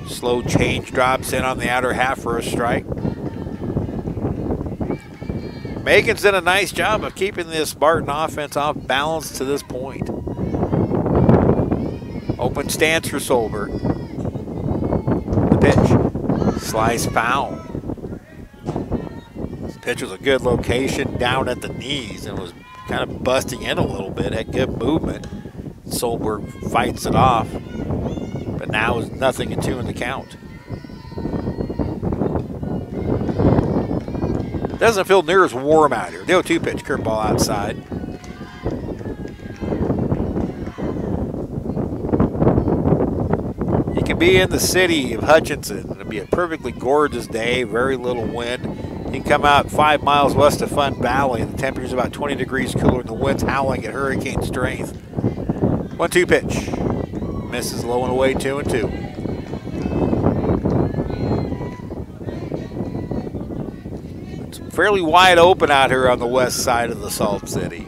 Slow change drops in on the outer half for a strike. Megan's done a nice job of keeping this Barton offense off balance to this point. Open stance for Solberg. The pitch. Slice foul. This pitch was a good location down at the knees and was kind of busting in a little bit. Had good movement. Solberg fights it off. But now is 0-2 in the count. Doesn't feel near as warm out here. The 0-2 pitch, curveball outside. You can be in the city of Hutchinson. It'll be a perfectly gorgeous day, very little wind. You can come out 5 miles west of Fun Valley, and the temperature's about 20 degrees cooler, and the wind's howling at hurricane strength. 1-2 pitch. Misses low and away, 2-2. It's fairly wide open out here on the west side of the Salt City.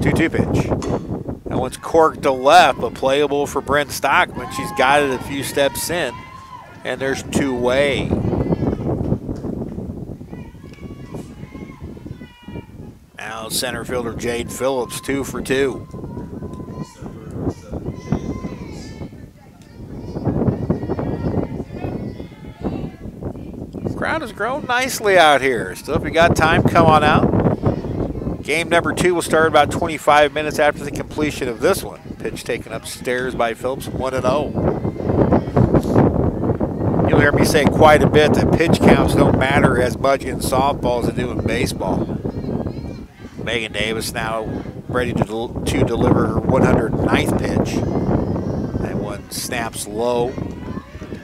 Two-two pitch. That one's corked to left, but playable for Brent Stockman. She's got it a few steps in, and there's two-way. Now center fielder Jade Phillips, 2 for 2. Crowd has grown nicely out here. Still, if you got time, come on out. Game number 2 will start about 25 minutes after the completion of this one. Pitch taken upstairs by Phillips, 1-0. You'll hear me say quite a bit that pitch counts don't matter as much in softball as they do in baseball. Megan Davis now ready to deliver her 109th pitch. That one snaps low.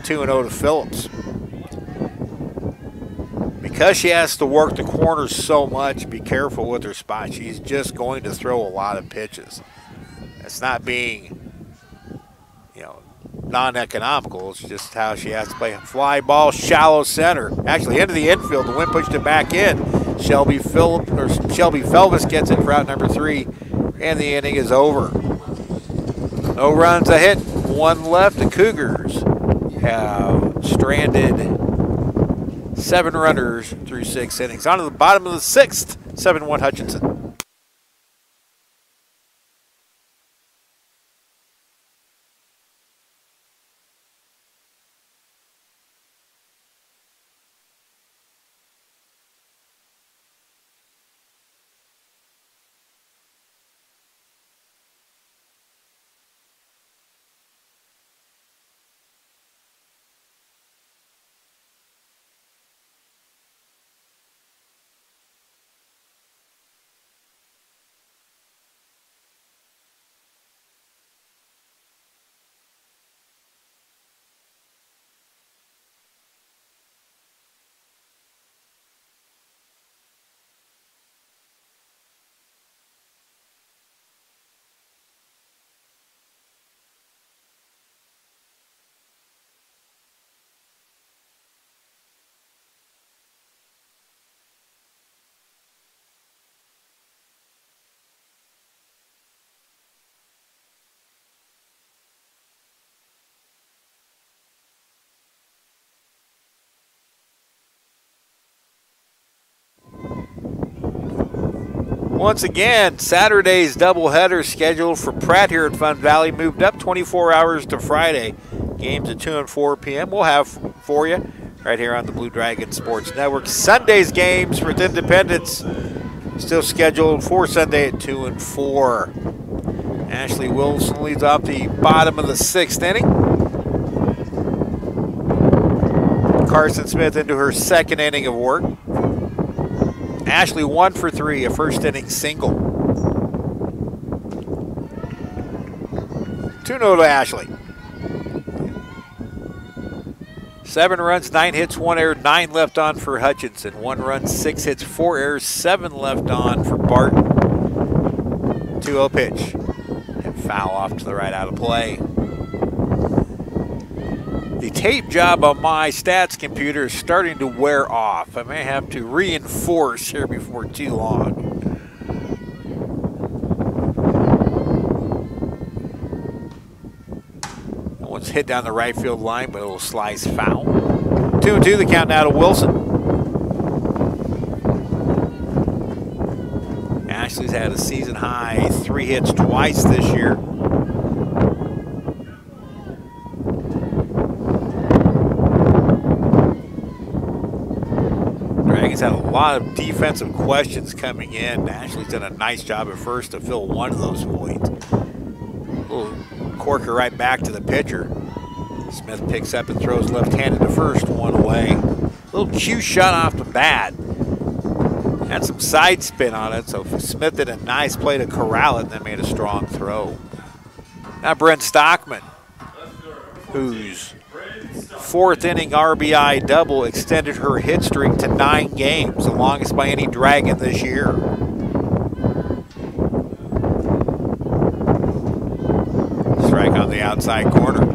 2-0 to Phillips. Because she has to work the corners so much, be careful with her spot. She's just going to throw a lot of pitches. It's not being, you know, non-economical. It's just how she has to play. Fly ball, shallow center. Actually, into the infield. The wind pushed it back in. Shelby Felvis gets it for out number 3, and the inning is over. No runs, a hit, 1 left. The Cougars have stranded 7 runners through 6 innings. On to the bottom of the 6th, 7-1 Hutchinson. Once again, Saturday's doubleheader scheduled for Pratt here at Fun Valley moved up 24 hours to Friday. Games at 2 and 4 p.m. We'll have for you right here on the Blue Dragon Sports Network. Sunday's games for Independence still scheduled for Sunday at 2 and 4. Ashley Wilson leads off the bottom of the 6th inning. Carson Smith into her 2nd inning of work. Ashley 1 for 3, a first inning single. 2-0 to Ashley. 7 runs, 9 hits, 1 error, 9 left on for Hutchinson. 1 run, 6 hits, 4 errors, 7 left on for Barton. 2-0 pitch. And foul off to the right, out of play. The tape job on my stats computer is starting to wear off. I may have to reinforce here before too long. That one's hit down the right field line, but it'll slice foul. 2-2, the count now to Wilson. Ashley's had a season high 3 hits twice this year. Had a lot of defensive questions coming in. Ashley's done a nice job at first to fill one of those voids. Little corker right back to the pitcher. Smith picks up and throws left-handed to first, 1 away. Little cue shot off the bat. Had some side spin on it, so Smith did a nice play to corral it and then made a strong throw. Now Brent Stockman, who's 4th inning RBI double extended her hit streak to 9 games, the longest by any Dragon this year. Strike on the outside corner.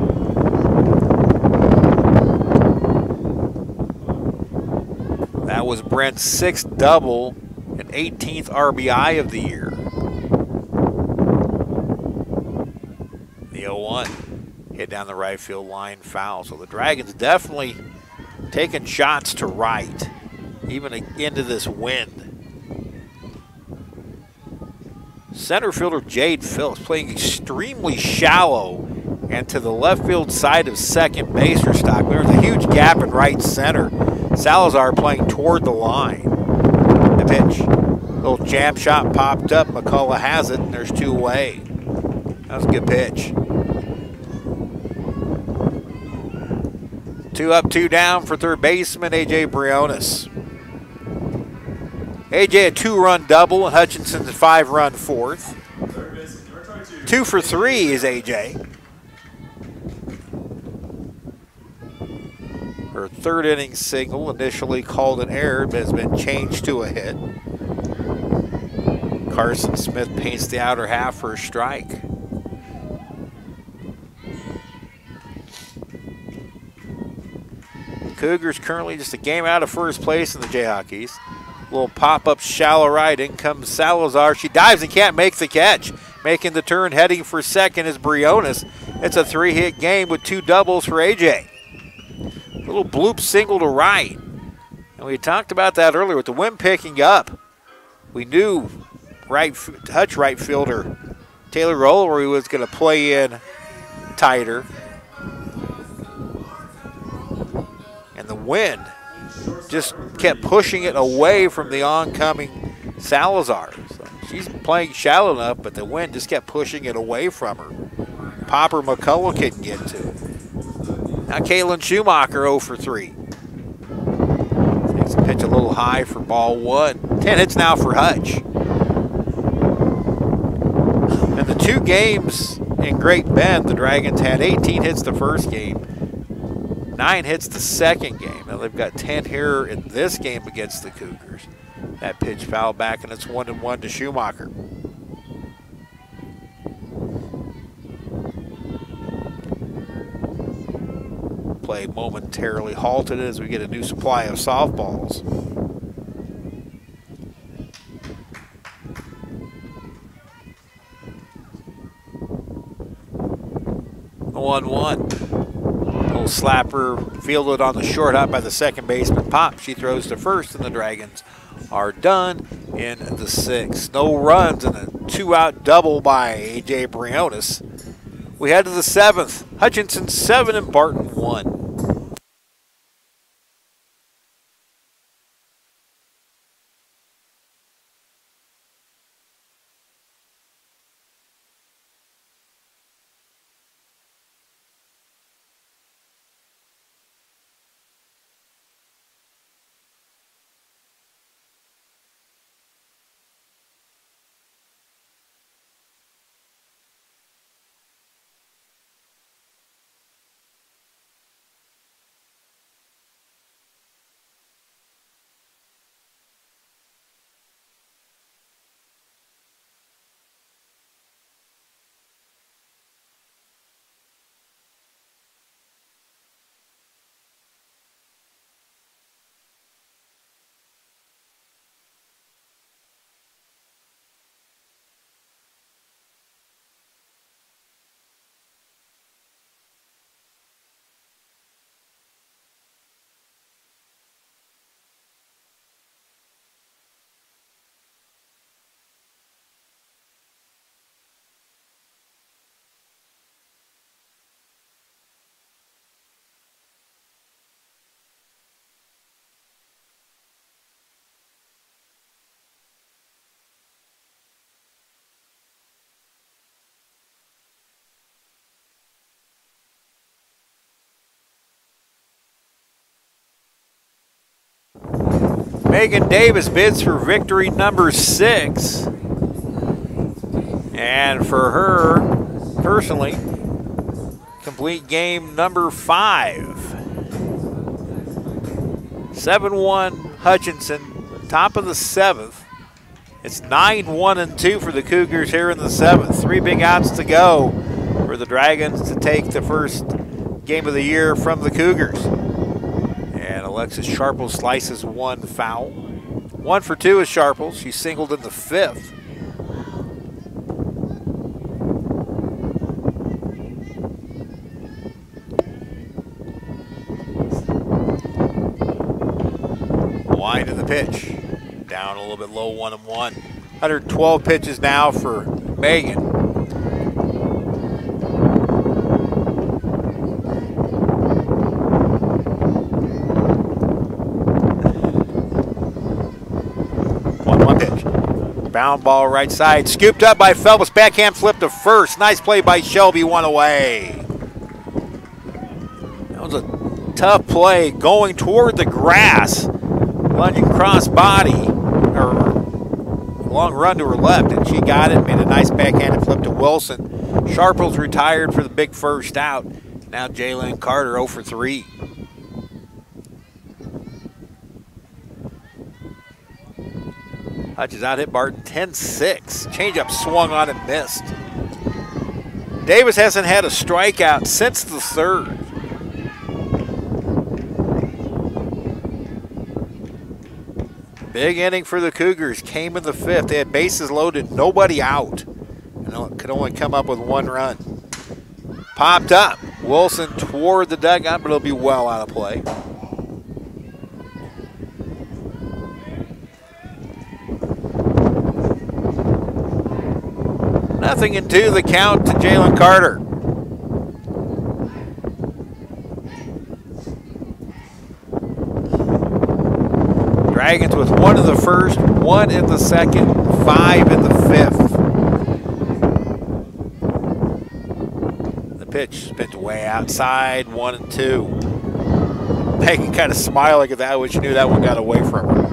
That was Brent's 6th double and 18th RBI of the year. The 0-1. Hit down the right field line, foul. So the Dragons definitely taking shots to right, even into this wind. Center fielder Jade Phillips playing extremely shallow and to the left field side of second baser stock. There's a huge gap in right center. Salazar playing toward the line. The pitch. Little jam shot popped up. McCullough has it, and there's 2 away. That was a good pitch. 2 up, 2 down for third baseman A.J. Briones. A.J. a 2-run double, and Hutchinson's a 5-run 4th. 2 for 3 is A.J. Her third inning single, initially called an error, but has been changed to a hit. Carson Smith paints the outer half for a strike. Cougars currently just a game out of first place in the Jayhawk East. Little pop-up shallow right. In comes Salazar. She dives and can't make the catch. Making the turn, heading for second is Briones. It's a 3-hit game with 2 doubles for AJ. Little bloop single to right. And we talked about that earlier with the wind picking up. We knew Hutch right fielder Taylor Rollery was going to play in tighter. And the wind just kept pushing it away from the oncoming Salazar. So she's playing shallow enough, but the wind just kept pushing it away from her. Popper McCullough couldn't get to it. Now Kaylin Schumacher 0 for 3. Takes the pitch a little high for ball 1. 10 hits now for Hutch. And the 2 games in Great Bend, the Dragons had 18 hits the first game. 9 hits the second game. Now they've got 10 here in this game against the Cougars. That pitch fouled back, and it's 1-1 to Schumacher. Play momentarily halted as we get a new supply of softballs. 1-1. Little slapper fielded on the short hop by the second baseman. Pop, she throws to first, and the Dragons are done in the 6th. No runs and a 2-out double by A.J. Briones. We head to the 7th. Hutchinson 7 and Barton 1. Megan Davis bids for victory number 6. And for her, personally, complete game number 5. 7-1 Hutchinson, top of the 7th. It's 9-1-2 for the Cougars here in the 7th. 3 big outs to go for the Dragons to take the first game of the year from the Cougars. And Alexis Sharples slices 1 foul. 1 for 2 is Sharples. She singled in the 5th. Wide to the pitch. Down a little bit low, 1-1. 112 pitches now for Megan. Bound ball right side, scooped up by Phelps, backhand flip to first. Nice play by Shelby, 1 away. That was a tough play going toward the grass. Lunging cross body, or long run to her left, and she got it, made a nice backhanded flip to Wilson. Sharples retired for the big first out. Now Jalen Carter 0 for 3. Hutchins out hit Barton 10-6. Changeup swung on and missed. Davis hasn't had a strikeout since the third. Big inning for the Cougars. Came in the fifth. They had bases loaded, nobody out. And could only come up with one run. Popped up. Wilson toward the dugout, but it'll be well out of play. Nothing in two, the count to Jalen Carter. Dragons with one in the first, one in the second, 5 in the fifth. The pitch spins way outside, 1-2. Megan kind of smiling at that when she knew that one got away from her.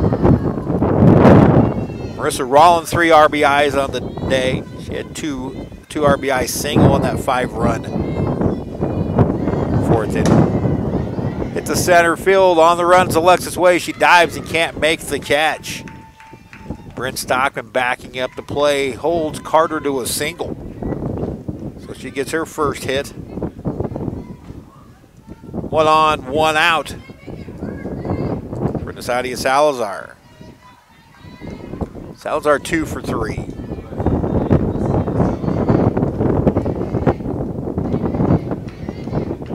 Marissa Rollins, 3 RBIs on the day. She had two RBI single on that 5-run fourth inning. Hit the center field, on the run. It's Alexis Way. She dives and can't make the catch. Brent Stockman backing up the play, holds Carter to a single. So she gets her first hit. 1 on, 1 out for Nasadia Salazar. Salazar 2 for 3.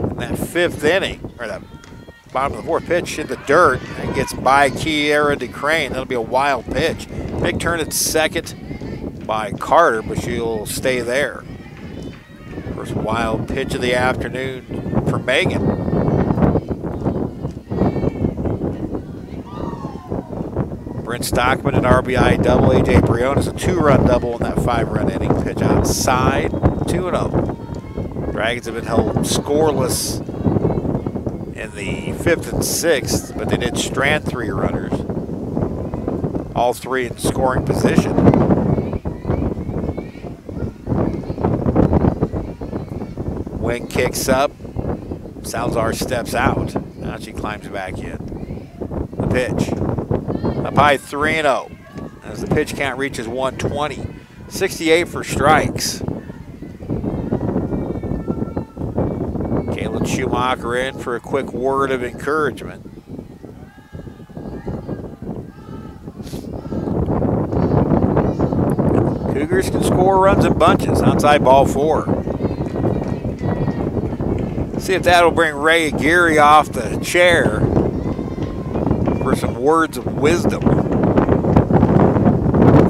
In that fifth inning, or that bottom of the fourth, pitch in the dirt and gets by Kiera DeCrane. That'll be a wild pitch. Big turn at second by Carter, but she'll stay there. First wild pitch of the afternoon for Megan. Brent Stockman, an RBI double. A.J. Briones, a 2-run double in that 5-run inning. Pitch outside, 2-0. Dragons have been held scoreless in the 5th and 6th, but they did strand 3 runners. All 3 in scoring position. Wing kicks up. Salazar steps out. Now she climbs back in. The pitch. Up high, 3-0. As the pitch count reaches 120. 68 for strikes. Caitlin Schumacher in for a quick word of encouragement. Cougars can score runs in bunches. Outside ball 4. See if that'll bring Ray Aguirre off the chair for some words of wisdom.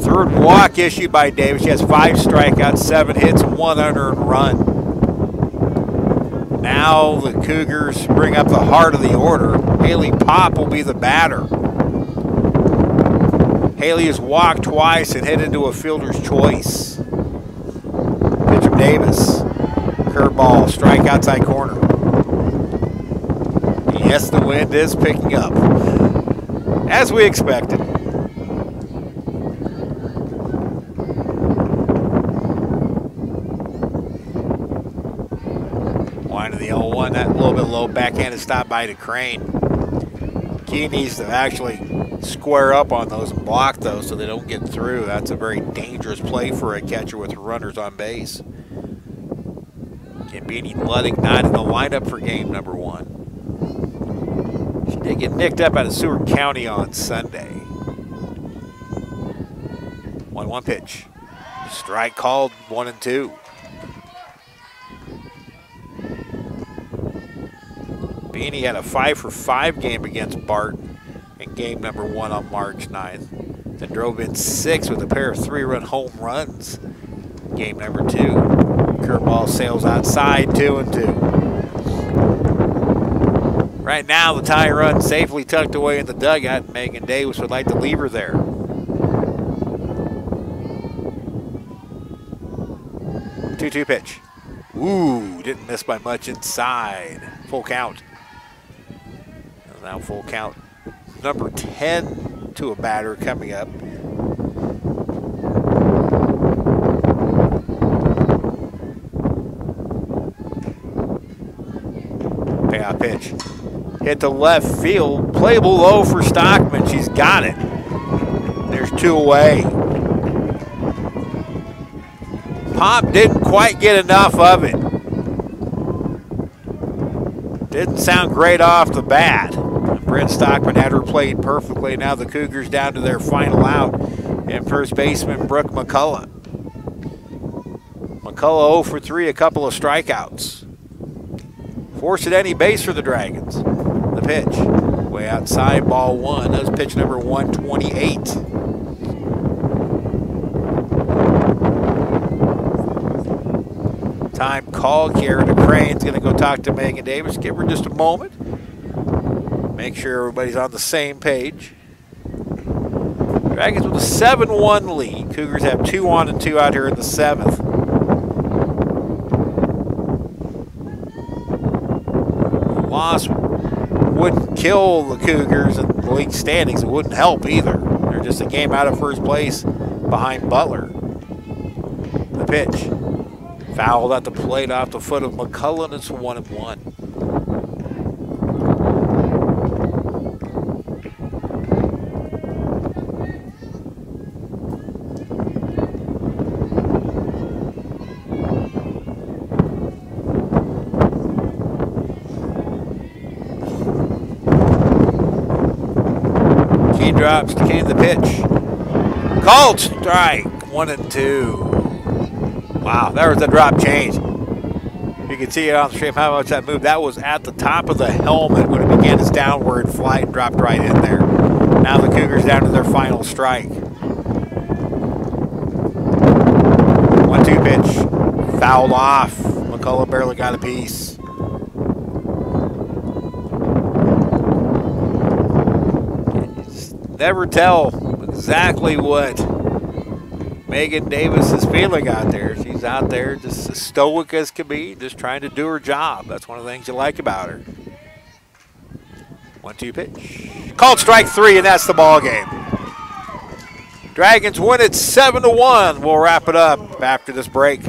Third walk issued by Davis. She has 5 strikeouts, 7 hits, 1 unearned run. Now the Cougars bring up the heart of the order. Haley Pop will be the batter. Haley has walked twice and hit into a fielder's choice. Pitch from Davis. Curveball, strike outside corner. Yes, the wind is picking up, as we expected. Line of the 0-1, that a little bit low backhanded stop by DeCrane. Key needs to actually square up on those and block those so they don't get through. That's a very dangerous play for a catcher with runners on base. Gambini Ludwig not in the lineup for game number 1. She did get nicked up out of Seward County on Sunday. 1-1 pitch. Strike called, 1-2. Beanie had a 5-for-5 game against Barton in game number 1 on March 9th. Then drove in 6 with a pair of 3-run home runs. Game number 2. Curveball sails outside, 2-2. Right now, the tie run safely tucked away in the dugout. Megan Davis would like to leave her there. 2-2 pitch. Ooh, didn't miss by much inside. Full count. Now full count. Number 10 to a batter coming up. Payoff pitch. Hit to left field. Playable low for Stockman. She's got it. There's 2 away. Pop didn't quite get enough of it. Didn't sound great off the bat. Brent Stockman had her played perfectly. Now the Cougars down to their final out. And first baseman Brooke McCullough. McCullough 0 for 3, a couple of strikeouts. Forced at any base for the Dragons. The pitch, way outside, ball 1. That was pitch number 128. Time called. Karen Crane's going to go talk to Megan Davis. Give her just a moment. Make sure everybody's on the same page. Dragons with a 7-1 lead. Cougars have 2 on and 2 out here in the 7th. Loss wouldn't kill the Cougars in the league standings. It wouldn't help either. They're just a game out of first place behind Butler. The pitch. Fouled at the plate off the foot of McCullough. It's 1-1. Key drops to Kane, the pitch. Called strike. 1-2. Wow, there was a drop change. You can see it on the stream how much that moved. That was at the top of the helmet when it began its downward flight and dropped right in there. Now the Cougars down to their final strike. 1-2 pitch. Fouled off. McCullough barely got a piece. You just never tell exactly what Megan Davis is feeling out there. She's out there just as stoic as can be, just trying to do her job. That's one of the things you like about her. 1-2 pitch. Called strike 3, and that's the ball game. Dragons win it 7-1. We'll wrap it up after this break.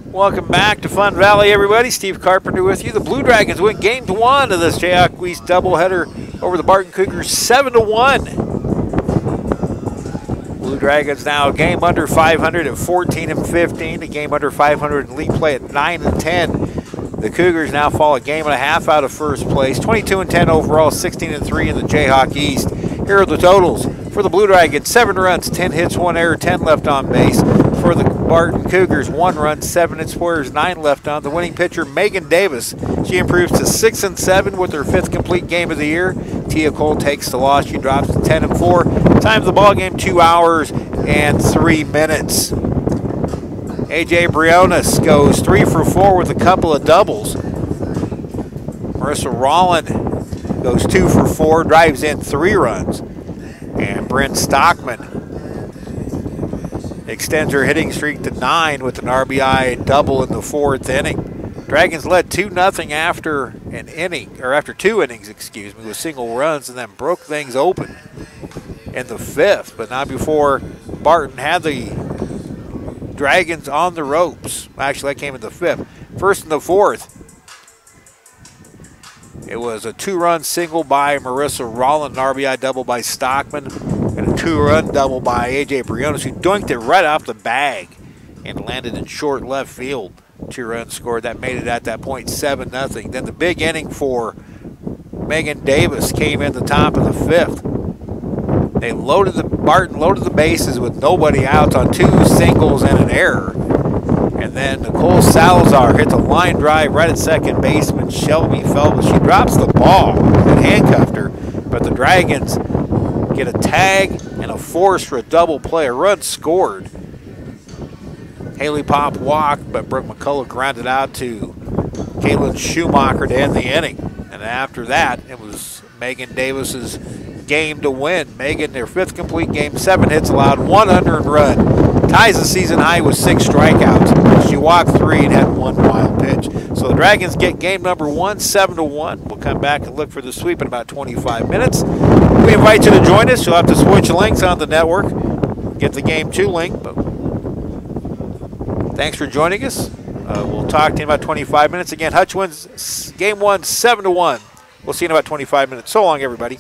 Welcome back to Fun Valley, everybody. Steve Carpenter with you. The Blue Dragons win game 1 of this Jayhawk East doubleheader over the Barton Cougars 7-1. Blue Dragons now a game under 500 at 14-15, a game under 500 in league play at 9-10. The Cougars now fall a game and a half out of first place, 22-10 overall, 16-3 in the Jayhawk East. Here are the totals. For the Blue Dragons, 7 runs, 10 hits, 1 error, 10 left on base. For the Barton Cougars, 1 run, 7 hits, 4 errors, 9 left on. The winning pitcher, Megan Davis, she improves to 6-7 with her 5th complete game of the year. Tia Cole takes the loss. She drops to 10-4. Time of the ball game, 2 hours and 3 minutes. AJ Briones goes 3 for 4 with a couple of doubles. Marissa Rollin goes 2 for 4, drives in 3 runs. And Brent Stockman extends her hitting streak to 9 with an RBI double in the 4th inning. Dragons led 2-0 after an inning, or after 2 innings, excuse me, with single runs, and then broke things open. in the 5th, but not before Barton had the Dragons on the ropes. Actually, that came in the 5th. First in the 4th, it was a 2-run single by Marissa Rolland, an RBI double by Stockman, and a 2-run double by A.J. Briones, who dunked it right off the bag and landed in short left field. 2 runs scored. That made it at that point 7-0. Then the big inning for Megan Davis came in the top of the 5th. Barton loaded the bases with nobody out on 2 singles and an error. And then Nicole Salazar hit the line drive right at second baseman Shelby Phelps. She drops the ball and handcuffed her, but the Dragons get a tag and a force for a double play. A run scored. Haley Pop walked, but Brooke McCullough grounded out to Caitlin Schumacher to end the inning. And after that, it was Megan Davis's game to win. Megan, their 5th complete game, 7 hits allowed, 1 unearned run. Ties the season high with 6 strikeouts. She walked 3 and had 1 wild pitch. So the Dragons get game number 1, 7-1. We'll come back and look for the sweep in about 25 minutes. We invite you to join us. You'll have to switch links on the network. Get the game 2 link. But thanks for joining us. We'll talk to you in about 25 minutes. Again, Hutch wins game 1, 7-1. We'll see you in about 25 minutes. So long, everybody.